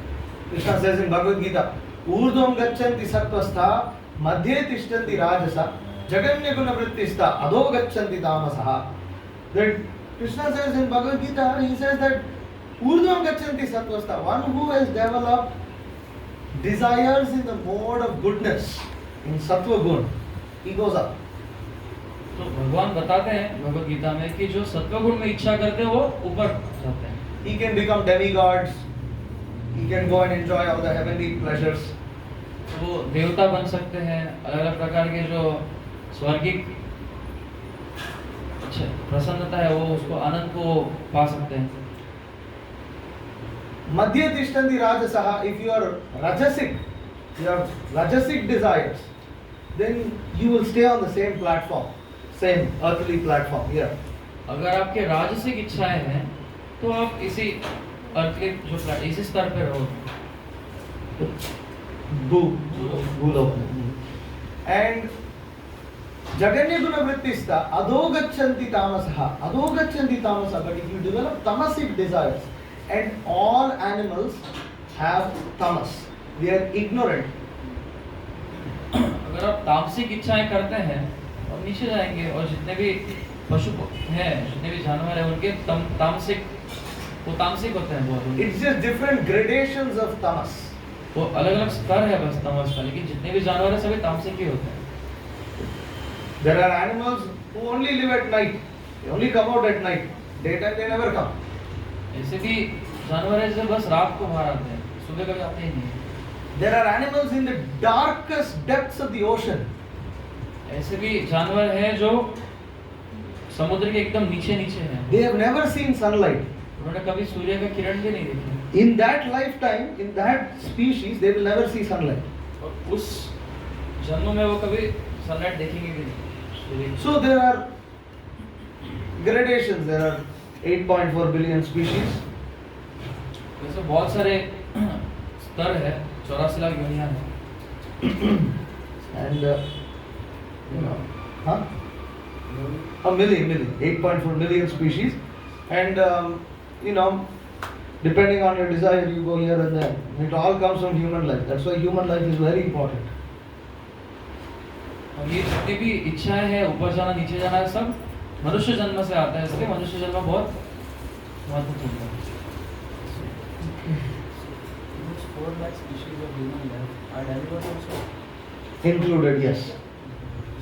Krishna says in Bhagavad Gita, Urdhvam gachanti sattvastha, madhye tishtanti rajasa, jaganya guna vrittistha, adho gachanti tamasaha. That Krishna says in Bhagavad Gita, he says that Urdhvam gachanti sattvastha, one who has developed desires in the mode of goodness, in sattva gun, he goes up. तो भगवान बताते हैं भगवद गीता में कि जो सत्वगुण में इच्छा करते हैं वो ऊपर जाते हैं। He can become demigods, he can go and enjoy all the heavenly pleasures. वो देवता बन सकते हैं, अलग अलग प्रकार के जो स्वर्गिक अच्छा प्रसन्नता है वो उसको आनंद को पा सकते हैं। Madhya tishtanti rajasaha, if you are rajasic, you have rajasic desires, then you will stay on the same platform, same earthly platform here. अगर आपके राजसिक इच्छाएं हैं तो आप इसी अर्थली जो इसी स्तर पे रहोगे। Bhulok. And jaganya guna vrittistha adhogachanti tamasaha, adhogachanti tamasaha. But if you develop tamasic desires, and all animals have tamas, they are ignorant. अगर आप तामसिक इच्छाएं करते हैं और नीचे जाएंगे, और जितने भी पशु हैं जितने भी जानवर हैं उनके तामसिक होते हैं बहुत। It's just different gradations of tamas. वो अलग अलग स्तर है बस तमस का, लेकिन जितने भी जानवर हैं सभी तामसिक ही होते हैं। There are animals who only live at night. They only come out at night. Daytime they never come. ऐसे भी जानवर हैं जो बस रात को बाहर आते हैं, सुबह कभी आते ही नहीं। There are animals in the darkest depths of the ocean. ऐसे भी जानवर हैं जो समुद्र के एकदम नीचे नीचे हैं, They have never seen sunlight. उन्होंने कभी सूर्य का किरण भी नहीं देखी, In that lifetime, in that species, they will never see sunlight. और उस जन्म में वो कभी सनलाइट देखेंगे भी नहीं, सूर्य की। So there are gradations. There are 8.4 billion species. वैसे बहुत सारे स्तर है, 84 लाख योनियां हैं, And huh? A million, 8.4 million species, and depending on your desire, you go here and there. It all comes from human life. That's why human life is very important. और ये जितनी भी इच्छाएं हैं, ऊपर जाना नीचे जाना है, सब मनुष्य जन्म से आता है, इसलिए मनुष्य जन्म बहुत महत्वपूर्ण है। Those 4 lakh species of human life are demigods also. Included, yes.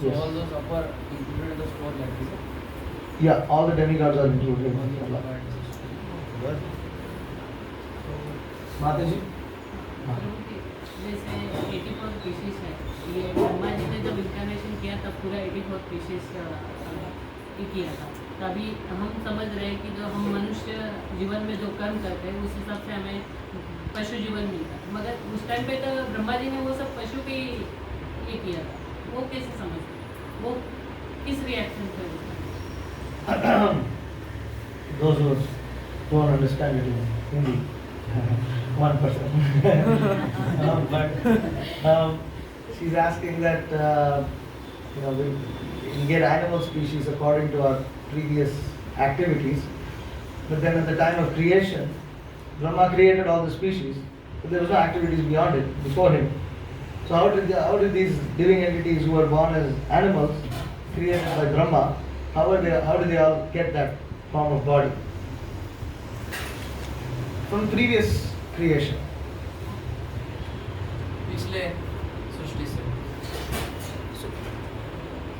So Yes. all those upper included in those 4 lakh. Is it? Yeah, all the demigods are included in Allah. Mataji? जैसे 84 species है, ये ब्रह्मा जी ने जब इंcarnation किया तब पूरा 84 species किया था। तभी हम समझ रहे हैं कि जो हम मनुष्य जीवन में जो कर्म करते हैं उस हिसाब से हमें पशु जीवन मिलता है, मगर उस टाइम पे तो ब्रह्मा जी ने वो सब पशु के ये किया था, वो कैसे समझते हैं, वो किस रिएक्शन से Those who don't understand it in Hindi, 1%. But she's asking that we get animal species according to our previous activities, but then at the time of creation, Brahma created all the species, but there was no activities beyond it before him. So how did these living entities who were born as animals, created by Brahma, how did they all get that form of body? From previous creation. पिछले सृष्टि से.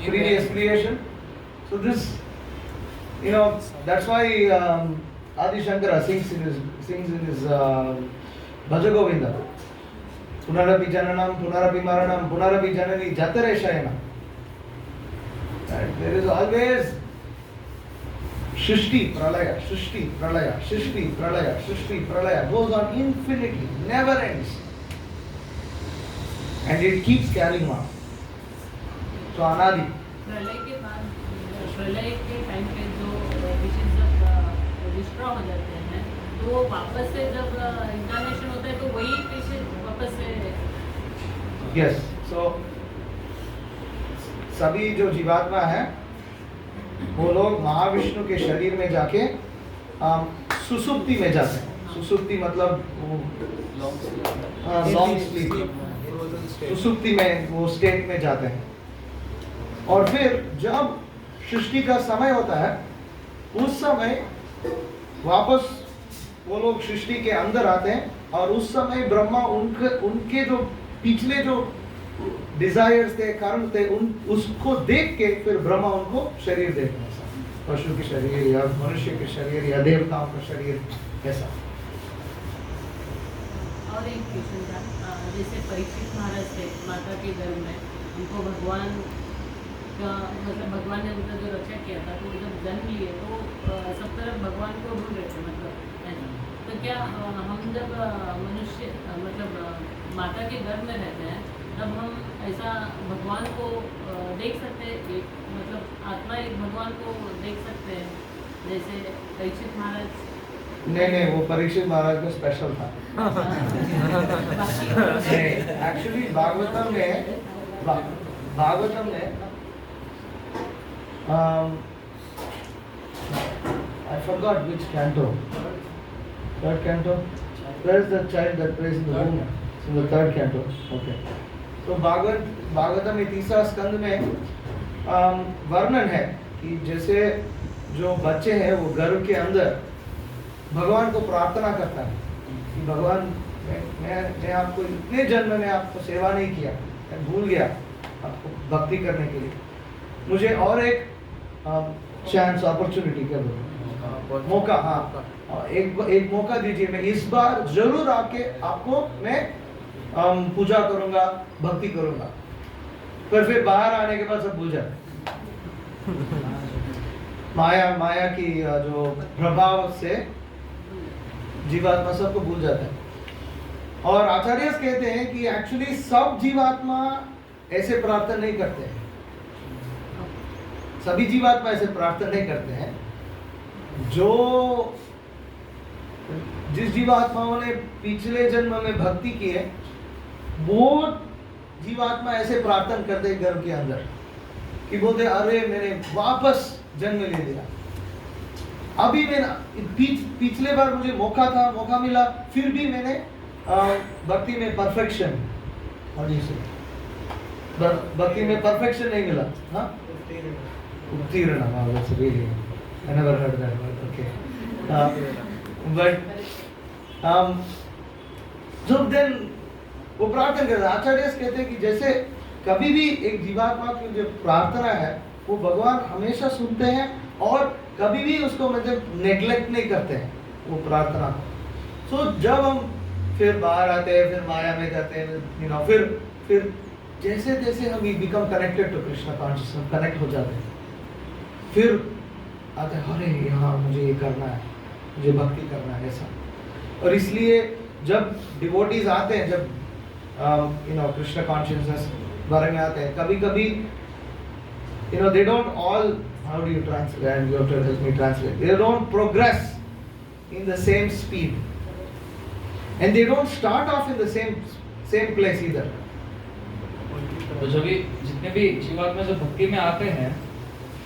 Previous creation. So this, that's why Adi Shankara sings in his Bhaja Govinda. Punarapi jananam, punarapi maranam, punarapi janani jatare shayana. There is always Shrishti Pralaya, Shrishti Pralaya, Shrishti Pralaya, Shrishti Pralaya, goes on infinitely, never ends. And it keeps carrying on. So Anadi. प्रलय के time पे जो fishes जब destroy हो जाते हैं तो वो वापस से जब इंcarnation होता है तो वही फिशेज वापस से Yes. So सभी जो जीवात्मा है वो लोग महाविष्णु के शरीर में जाके सुसुप्ति में जाते हैं। सुसुप्ति मतलब लॉन्ग स्लीप, सुसुप्ति में वो स्टेट में जाते हैं। और फिर जब सृष्टि का समय होता है उस समय वापस वो लोग सृष्टि के अंदर आते हैं और उस समय ब्रह्मा उनके जो पिछले जो डिजायर्स थे, कर्म थे, उसको देख के फिर ब्रह्मा उनको शरीर देते हैं, पशु के शरीर या मनुष्य के शरीर या देवताओं का शरीर, ऐसा। और एक क्वेश्चन था, जैसे परीक्षित महाराज थे माता के घर में, उनको भगवान का मतलब भगवान ने उनका जो रक्षा किया था तो जब जन्म लिए तो सब तरफ भगवान को ढूंढ रहे थे, मतलब ऐसा। तो क्या हम जब मनुष्य मतलब माता के घर में रहते हैं तब हम ऐसा भगवान को देख सकते हैं, एक मतलब आत्मा एक भगवान को देख सकते हैं जैसे परीक्षित महाराज? नहीं, वो परीक्षित महाराज में स्पेशल था। एक्चुअली भागवतम में I forgot which canto. Third canto. Where is the child that plays in the womb? It's in the third canto. Okay. तो भागवतम में तीसरा स्कंद में वर्णन है कि जैसे जो बच्चे हैं वो गर्भ के अंदर भगवान को प्रार्थना करता है कि भगवान मैं आपको इतने जन्म में आपको सेवा नहीं किया, मैं भूल गया आपको भक्ति करने के लिए, मुझे और एक चांस अपॉर्चुनिटी कर दो, मौका, हाँ एक मौका दीजिए, मैं इस बार जरूर आपको मैं पूजा करूंगा, भक्ति करूंगा। पर फिर बाहर आने के बाद सब भूल जाते। माया की जो प्रभाव से जीवात्मा सबको भूल जाता है। और आचार्य कहते हैं कि एक्चुअली सब जीवात्मा ऐसे प्रार्थना नहीं करते हैं, सभी जीवात्मा ऐसे प्रार्थना नहीं करते हैं। जो जिस जीवात्माओं ने पिछले जन्म में भक्ति की है वो जीवात्मा ऐसे प्रार्थना करते हैं गर्भ के अंदर कि बोलते अरे मैंने वापस जन्म ले लिया, अभी मैंने पिछले बार मुझे मौका मिला, फिर भी मैंने भक्ति में परफेक्शन भक्ति में परफेक्शन नहीं मिला। हाँ, उत्तीर्ण। That's really, I never heard that word. Okay. But so then वो प्रार्थना करते हैं। आचार्य कहते हैं कि जैसे कभी भी एक जीवात्मा की जो प्रार्थना है वो भगवान हमेशा सुनते हैं और कभी भी उसको मतलब नेग्लेक्ट नहीं करते हैं वो प्रार्थना। सो जब हम फिर बाहर आते हैं, फिर माया में जाते हैं, फिर जैसे जैसे हम become connected to Krishna consciousness, connect हो जाते हैं, फिर आते हैं अरे यहाँ मुझे ये करना है, मुझे भक्ति करना है ऐसा। और इसलिए जब डिवोटीज आते हैं, जब कृष्णा कॉन्शियसनेस बारे में आते हैं, कभी कभी they don't all, how do you translate, you have to help me translate, they don't progress in the same speed and they don't start off in the same place either. तो जब भी जितने भी जीवात्मा जो भक्ति में आते हैं,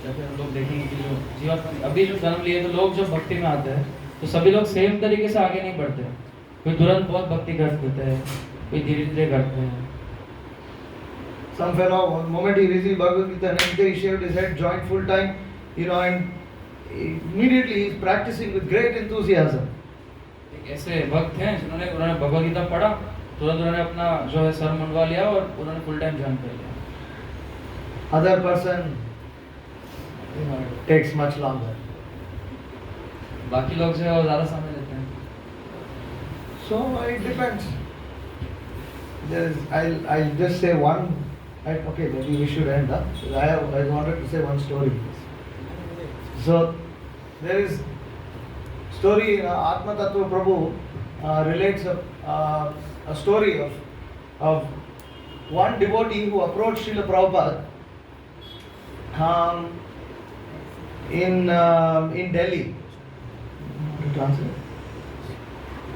जब हम लोग देखेंगे कि जो जीवात्मा अभी जो जन्म लिए, तो लोग जब भक्ति में आते हैं तो सभी लोग सेम तरीके से आगे नहीं बढ़ते। कोई तुरंत बहुत भक्ति कर देते हैं, कोई धीरे धीरे करते हैं। Some fellow, one moment he received Bhagavad Gita, next day he shaved his head, joined full time, and immediately he is practicing with great enthusiasm. ऐसे भक्त हैं जिन्होंने भगवद गीता पढ़ा, तुरंत उन्होंने अपना जो है सर मुंडवा लिया और उन्होंने फुल टाइम ज्वाइन कर लिया। Other person takes much longer. बाकी लोग जो है वो ज़्यादा समय लेते हैं। So it depends. I'll just say one. Okay, maybe we should end up. I wanted to say one story. So there is story. Atma Tattva Prabhu relates a story of one devotee who approached Srila Prabhupada in Delhi.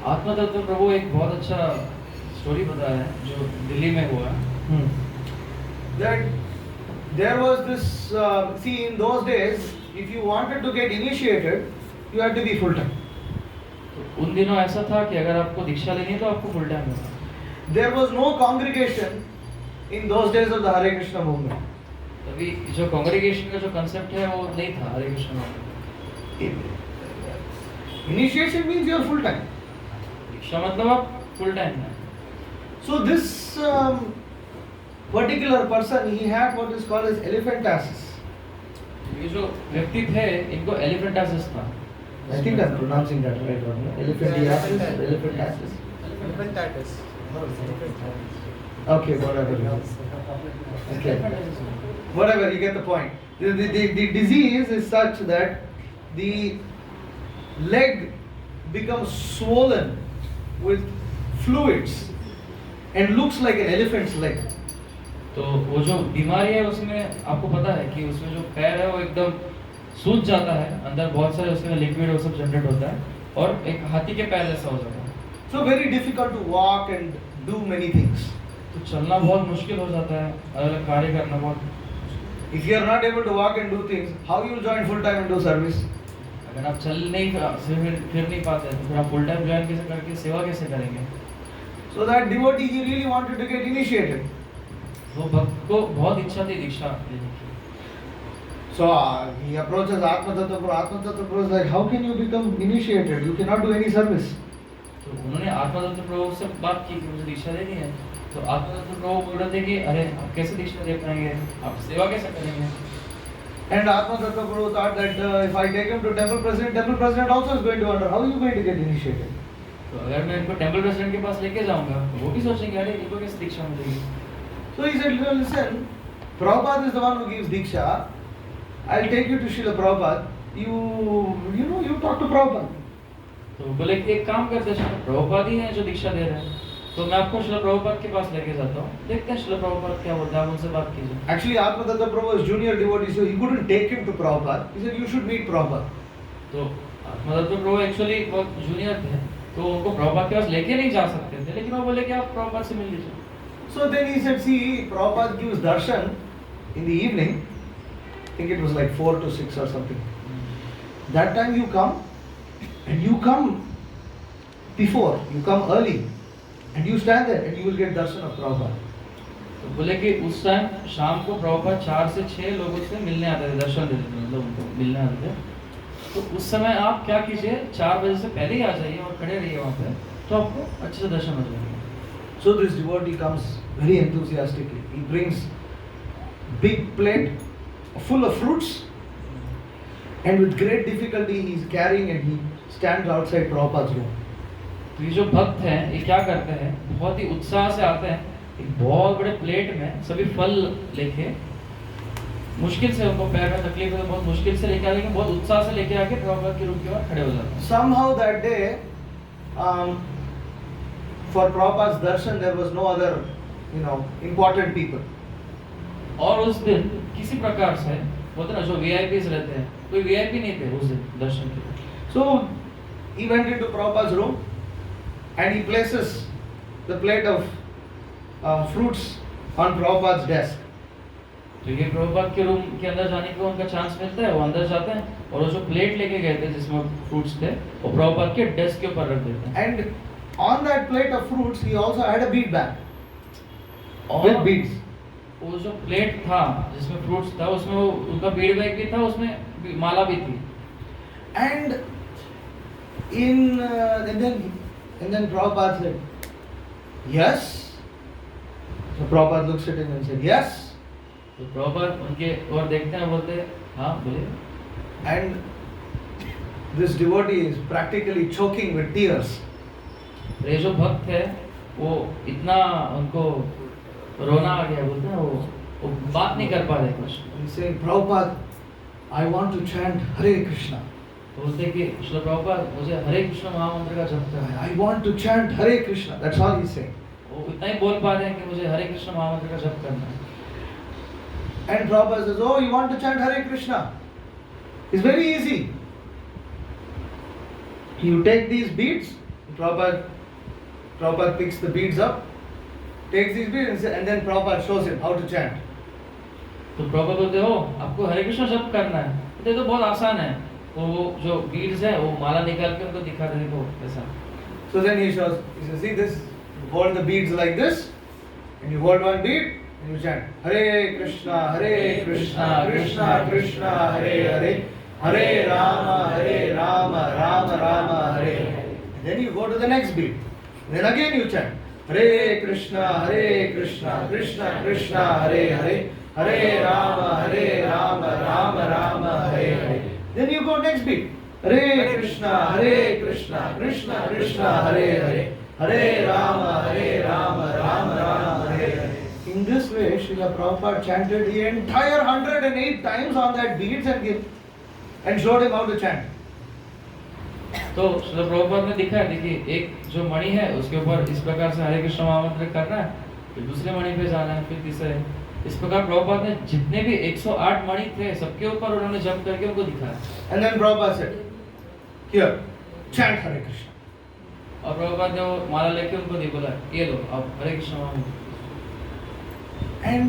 आत्मा तत्व प्रभु एक बहुत अच्छा story बताया है जो दिल्ली में हुआ है। That there was this see, in those days if you wanted to get initiated you had to be full time. तो उन दिनों ऐसा था कि अगर आपको दीक्षा लेनी है तो आपको फुल टाइम होगा। There was no congregation in those days of the Hare Krishna movement. तभी जो कांग्रेगेशन का जो कांसेप्ट है वो नहीं था हरे कृष्ण में। Initiation means you are full time. दीक्षा मतलब आप फुल टाइम है। So this particular person, he had what is called as elephantiasis. ये जो व्यक्ति थे इनको एलिफेंटासिस था। I think I'm pronouncing that right or not? Elephantiasis, elephantiasis. Elephantitis. Okay, whatever. Okay. Whatever, you get the point. The disease is such that the leg becomes swollen with fluids and looks like an elephant's leg. तो वो जो बीमारी है उसमें आपको पता है कि उसमें जो पैर है वो एकदम सूज जाता है, अंदर बहुत सारे उसमें लिक्विड वो सब जनरेट होता है और एक हाथी के पैर जैसा हो जाता है। So very difficult to walk and do many things. तो चलना बहुत मुश्किल हो जाता है, अलग कार्य करना बहुत। If you are not able to walk and do things, how you will join full time and do service? अगर आप चल नहीं फिर नहीं पाते तो फिर आप फुल टाइम ज्वाइन कैसे करके सेवा कैसे करेंगे? So that devotee, he really wanted to get initiated. वो भक्त को बहुत इच्छा थी दीक्षा लेने की। So he approaches Atma Tattva Prabhu. Atma Tattva Prabhu is like, how can you become initiated? You cannot do any service. तो उन्होंने आत्मा तत्व प्रभु से बात की कि मुझे दीक्षा लेनी है। तो आत्मा तत्व प्रभु बोल रहे थे कि अरे आप कैसे दीक्षा दे पाएंगे, आप सेवा कैसे करेंगे? And Atma Tattva Prabhu thought that if I take him to temple president also is going to wonder, how are you going to get initiated? तो अगर मैं इनको टेंपल प्रेसिडेंट के पास लेके जाऊंगा तो वो भी सोचेंगे अरे इनको कैसे दीक्षा मिलेगी? So he said, listen, Prabhupada is the one who gives Diksha. I'll take you to Srila Prabhupada. You talk to Prabhupada. तो बोले कि एक काम करते हैं, प्रभुपाद ही हैं जो दीक्षा दे रहे हैं, तो मैं आपको श्रील प्रभुपाद के पास लेके जाता हूँ, देखते हैं श्रील प्रभुपाद क्या बोलते हैं, आप उनसे बात कीजिए. Actually, Atmadatta Prabhu was junior devotee, so he couldn't take him to Prabhupada. He said, you should meet Prabhupada. तो आत्मदत्त प्रभु एक्चुअली बहुत जूनियर थे, तो उनको प्रभुपाद के पास लेके नहीं जा सकते थे, लेकिन वो बोले कि आप प्रभुपाद से मिल लीजिए. So then he said, see, Prabhupada gives darshan in the evening. I think it was like 4 to 6 or something. That time you come, and you come before, you come early, and you stand there and you will get darshan of Prabhupada. तो बोले कि उस time शाम को प्रभुपाद 4 से 6 लोगों से मिलने आते थे, दर्शन देते थे, मतलब उनको मिलने आते थे. तो उस समय आप क्या कीजिए, 4 बजे से पहले ही आ जाइए और खड़े रहिए वहाँ पे, तो आपको अच्छे से दर्शन हो जाएंगे. So this devotee comes very enthusiastically. He brings big plate full of fruits, and with great difficulty he is carrying and he stands outside Prabhupada's room. तो ये जो भक्त हैं, ये क्या करते हैं, बहुत ही उत्साह से आते हैं, एक बहुत बड़े प्लेट में सभी फल लेके, मुश्किल से उनको पैर में तकलीफ है तो बहुत मुश्किल से लेके आते हैं, बहुत उत्साह से लेके आके प्रभुपाद के रूम की ओर खड़े हो जाते हैं. Somehow that day, for Prabhupada's darshan, there was no other, important people. और उस दिन किसी प्रकार से बोलते ना जो वीआईपीज रहते हैं, कोई वीआईपी नहीं थे उस दिन दर्शन के लिए. So he went into Prabhupada's room and he places the plate of fruits on Prabhupada's desk. तो ये प्रभुपाद के रूम के अंदर जाने का उनका चांस मिलता है, वो अंदर जाते हैं और वो जो प्लेट लेके गए थे जिसमें फ्रूट्स थे, वो प्रभुपाद के डेस्क के ऊपर रख देते हैं. And on that plate of fruits, he also had a bead bag और with beads. वो जो प्लेट था जिसमें फ्रूट्स था, उसमें वो उनका बीड बैग भी था, उसमें माला भी थी. And then Prabhupada said, yes. So Prabhupada looks at him and said, yes. तो प्रभुपाद उनके और देखते हैं, बोलते हैं हाँ बोलिए. And this devotee is practically choking with tears. ये जो भक्त है वो इतना उनको रोना आ गया, बोलते हैं वो बात नहीं कर पा रहे कुछ. He's saying, Prabhupada, I want to chant Hare Krishna. बोलते हैं कि श्रील प्रभुपाद मुझे हरे कृष्ण महामंत्र का जप करना है. I want to chant Hare Krishna. That's all he's saying. वो इतना ही बोल पा रहे हैं कि मुझे हरे कृष्ण महामंत्र का जप करना है. And Prabhupada says, oh, you want to chant Hare Krishna? It's very easy. You take these beads, Prabhupada picks the beads up, takes these beads and then Prabhupada shows him how to chant. तो प्रभुपाद बोलते हो आपको हरे कृष्ण जप करना है, तो बहुत आसान है. वो जो बीड्स है वो माला निकाल के उनको दिखा देने को ऐसा. So then he shows, he says, see this, you hold the beads like this, and you hold one bead, and you chant Hare Krishna, Krishna Krishna, Hare Hare, Hare Rama, Rama Rama, Hare Hare. And then you go to the next bead. Then again you chant Hare Krishna, Krishna Krishna, Hare Hare, Hare Rama, Rama Rama, Hare Hare. Then you go next beat. Hare Krishna, Krishna Krishna, Hare Hare, Hare Rama, Rama Rama, Hare Hare. In this way, Srila Prabhupada chanted the entire 108 times on that beads and showed him how to chant. तो श्रील प्रभुपाद ने दिखाया, देखिए एक जो मणि है उसके ऊपर इस प्रकार से हरे कृष्ण महामंत्र करना है, फिर दूसरे मणि पे जाना है, फिर तीसरे. इस प्रकार प्रभुपाद ने जितने भी 108 मणि थे सबके ऊपर उन्होंने जप करके उनको दिखाया. And then Prabhupada said, here, chant Hare Krishna. और प्रभुपाद ने वो माला लेके उनको दे बोला, ये लो अब हरे कृष्ण महामंत्र. And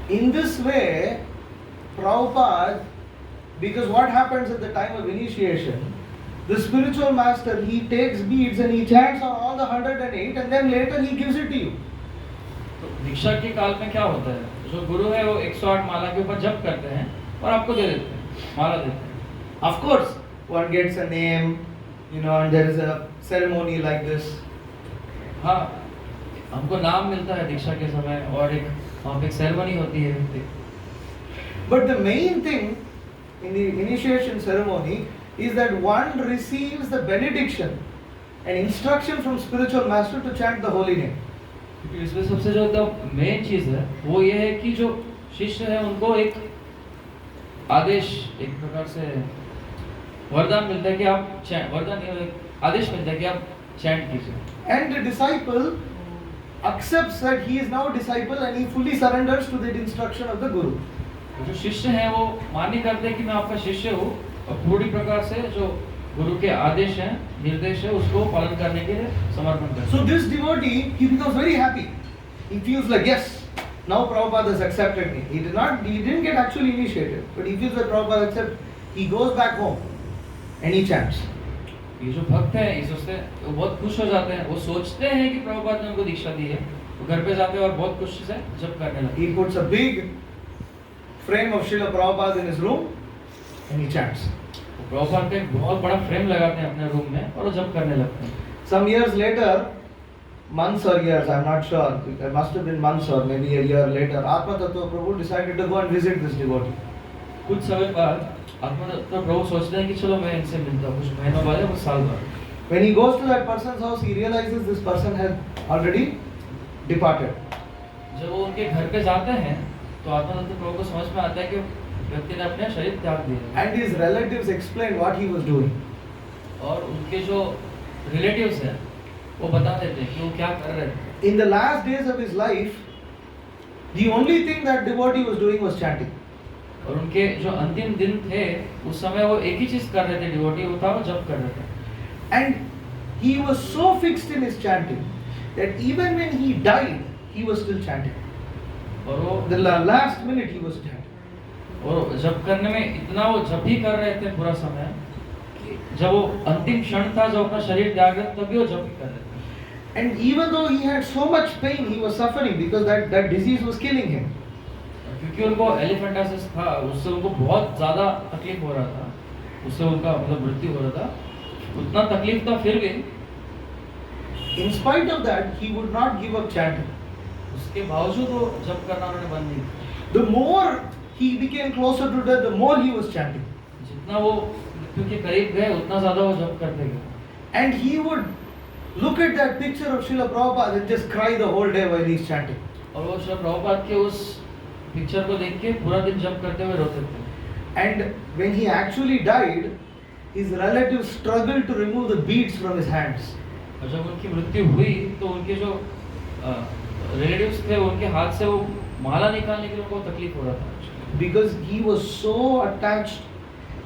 in this way, Prabhupada, because what happens at the time of initiation, the spiritual master, he takes beads and he chants on all the 108 and then later he gives it to you. तो दीक्षा के काल में क्या होता है, जो गुरु है वो 108 माला के ऊपर जप करते हैं और आपको दे देते हैं, माला देते हैं. Of course, one gets a name, and there is a ceremony like this. हाँ, हमको नाम मिलता है दीक्षा के समय और एक वहाँ पे एक सेरेमनी होती है. But the main thing in the initiation ceremony is that one receives the benediction and instruction from spiritual master to chant the holy name. क्योंकि इसमें सबसे जो मेन चीज है वो ये है कि जो शिष्य है उनको एक आदेश, एक प्रकार से वरदान मिलता है कि आप वरदान नहीं, एक आदेश मिलता है कि आप चैंट कीजिए. And the disciple accepts that he is now a disciple and he fully surrenders to the instruction of the guru. जो शिष्य है वो मान्य करते हैं कि मैं आपका शिष्य हूँ और पूरी प्रकार से जो गुरु के आदेश हैं, निर्देश है, उसको पालन करने के लिए समर्पण करते हैं. So this devotee, he becomes very happy. He feels like, yes, now Prabhupada has accepted me. He didn't get actually initiated, but he feels that Prabhupada accepted. He goes back home and he chants. ये जो भक्त हैं इस उससे वो बहुत खुश हो जाते हैं. वो सोचते हैं कि प्रभुपाद ने उनको दीक्षा दी है. वो घर पे जाते हैं और बहुत खुशी से जप करने लगते हैं. He puts a big frame of Srila Prabhupada in his room and he chants. Prabhupada का एक बहुत बड़ा फ्रेम लगाते हैं अपने रूम में और वो जप करने लगते हैं. Some years later, months or years, I'm not sure, it must have been months or maybe a year later, Atma Tattva Prabhu decided to go and visit this devotee. कुछ समय बाद आत्मा तो प्रभु सोचते हैं कि चलो मैं इनसे मिलता हूँ. कुछ महीनों बाद या कुछ साल बाद When he goes to that person's house, he realizes this person has already departed. जब वो उनके घर पे जाते हैं तो आत्मा तत्व प्रभु को समझ में आता है कि व्यक्ति ने अपने शरीर त्याग दिया. And his relatives explained what he was doing. और उनके जो रिलेटिव्स हैं वो बता देते हैं कि वो क्या कर रहे थे. In the last days of his life, the only thing that devotee was doing was chanting. और उनके जो अंतिम दिन थे उस समय वो एक ही चीज कर रहे थे, डिवोटी वो था, वो जप कर रहे थे. And he was so fixed in his chanting that even when he died, he was still chanting. और वो The last minute he was chanting. और जप करने में इतना वो जप ही कर रहे थे पूरा समय कि जब वो अंतिम क्षण था, जब अपना शरीर त्याग रहे तभी वो जप ही कर रहे थे. And even though he had so much pain, he was suffering because that disease was killing him. क्योंकि उनको एलिफेंटासिस था, उससे उनको बहुत ज्यादा तकलीफ हो रहा था, उससे उनका मतलब मृत्यु हो रहा था. उतना तकलीफ था फिर भी In spite of that, he would not give up chanting. उसके बावजूद वो जप करना उन्होंने बंद नहीं किया. The more he became closer to death, the more he was chanting. जितना वो मृत्यु के करीब गए उतना ज्यादा वो जप करते गए. And he would look at that picture of Srila Prabhupada and just cry the whole day while he's chanting. और वो श्री प्रभुपाद के उस पिक्चर को देख के पूरा दिन जप करते हुए रोते थे. And when he actually died, his relatives struggled to remove the beads from his hands. और जब उनकी मृत्यु हुई तो उनके जो रिलेटिव्स थे उनके हाथ से वो माला निकालने के लिए उनको तकलीफ हो रहा था. Because he was so attached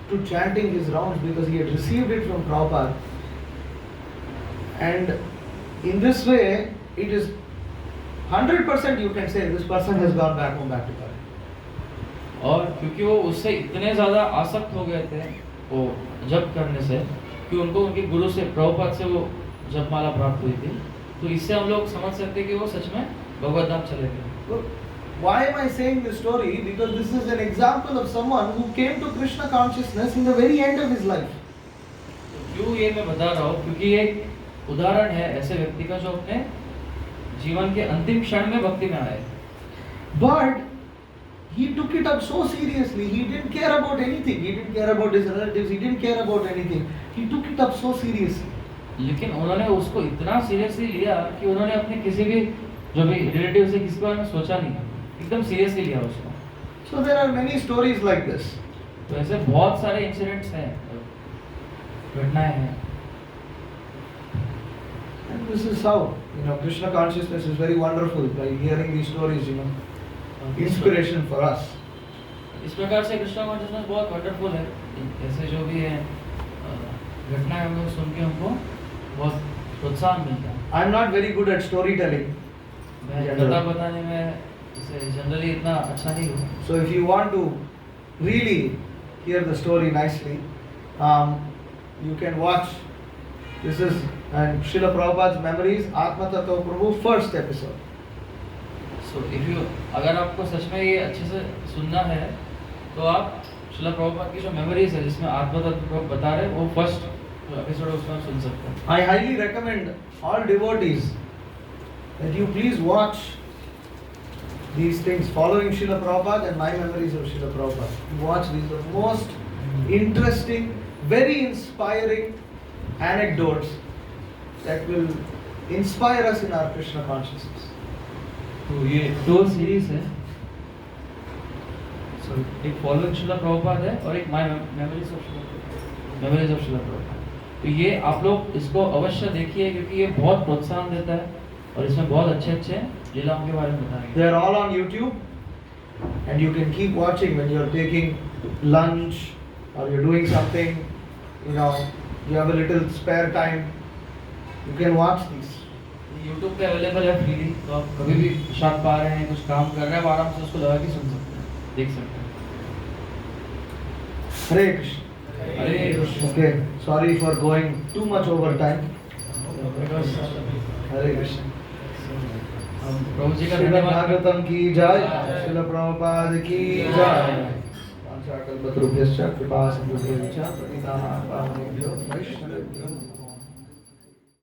to chanting his rounds because he had received it from Prabhupada. And in this way, it is 100% you can say this person has gone back home back to Kali. और क्योंकि वो उससे इतने ज़्यादा आसक्त हो गए थे वो जप करने से कि उनको उनके गुरु से, प्रभुपाद से वो जपमाला प्राप्त हुई थी. तो इससे हम लोग समझ सकते हैं कि वो सच में भगवत धाम चले गए. Well, why am I saying this story? Because this is an example of someone who came to Krishna consciousness in the very end of his life. क्यों ये मैं बता रहा हूँ? क्योंकि ये उदाहरण है ऐसे व्यक्ति का जो अपने जीवन के अंतिम क्षण में भक्ति में आए. But he took it up so seriously. He didn't care about anything. He didn't care about his relatives. He didn't care about anything. He took it up so seriously. लेकिन उन्होंने उसको इतना सीरियसली लिया कि उन्होंने अपने किसी भी जो भी रिलेटिव से किसी के बारे में सोचा नहीं, एकदम सीरियसली लिया उसको. So there are many stories like this. तो ऐसे बहुत सारे इंसिडेंट्स हैं, घटनाएं हैं. And this is how, Krishna consciousness is very wonderful by hearing these stories, inspiration for us. इस प्रकार से कृष्णा कॉन्शियसनेस बहुत वंडरफुल है. ऐसे जो भी है घटनाएं हम लोग सुन के हमको बहुत प्रोत्साहन मिलता है. I'm not very good at storytelling. मैं कथा बताने में जनरली इतना अच्छा नहीं हूँ. So if you want to really hear the story nicely, you can watch. This is Srila Prabhupada's Memories, Atma Tattva Prabhu, first episode. So if you अगर आपको सच में ये अच्छे से सुनना है तो आप श्रील प्रभुपाद की जो मेमोरीज है जिसमें आत्मा तत्व बता रहे वो फर्स्ट एपिसोड उसमें आप सुन सकते हैं. I highly recommend all devotees that you please watch these things following Srila Prabhupada and my memories of Srila Prabhupada. You watch these are most interesting, very inspiring anecdotes that will inspire us in our Krishna consciousness. तो ये 2 series है, एक following शिला प्रभुपाद है और एक my memories of शिला प्रभुपाद। तो ये आप लोग इसको अवश्य देखिए क्योंकि ये बहुत प्रोत्साहन देता है और इसमें बहुत अच्छे लीलाओं के बारे में बताएंगे। They are all on YouTube, and you can keep watching when you are taking lunch or you're doing something. You know, you have a little spare time. You can watch these. YouTube पे available है freely, तो आप कभी भी शांत पा रहे हैं, कुछ काम कर रहे हैं, आप आराम से उसको लगा के सुन सकते हैं, देख सकते हैं। Hare Krishna. Hare Krishna. Okay, sorry for going too much over time. Hare Krishna. हम प्रभु जी का श्रीमद् धन्यवाद भागवतम की जय, श्रील प्रभुपाद की जय। वाञ्छाकल्पतरुभ्यश्च कृपा सिन्धुभ्यश्च पतितानां पावनेभ्यो वैष्णवेभ्यो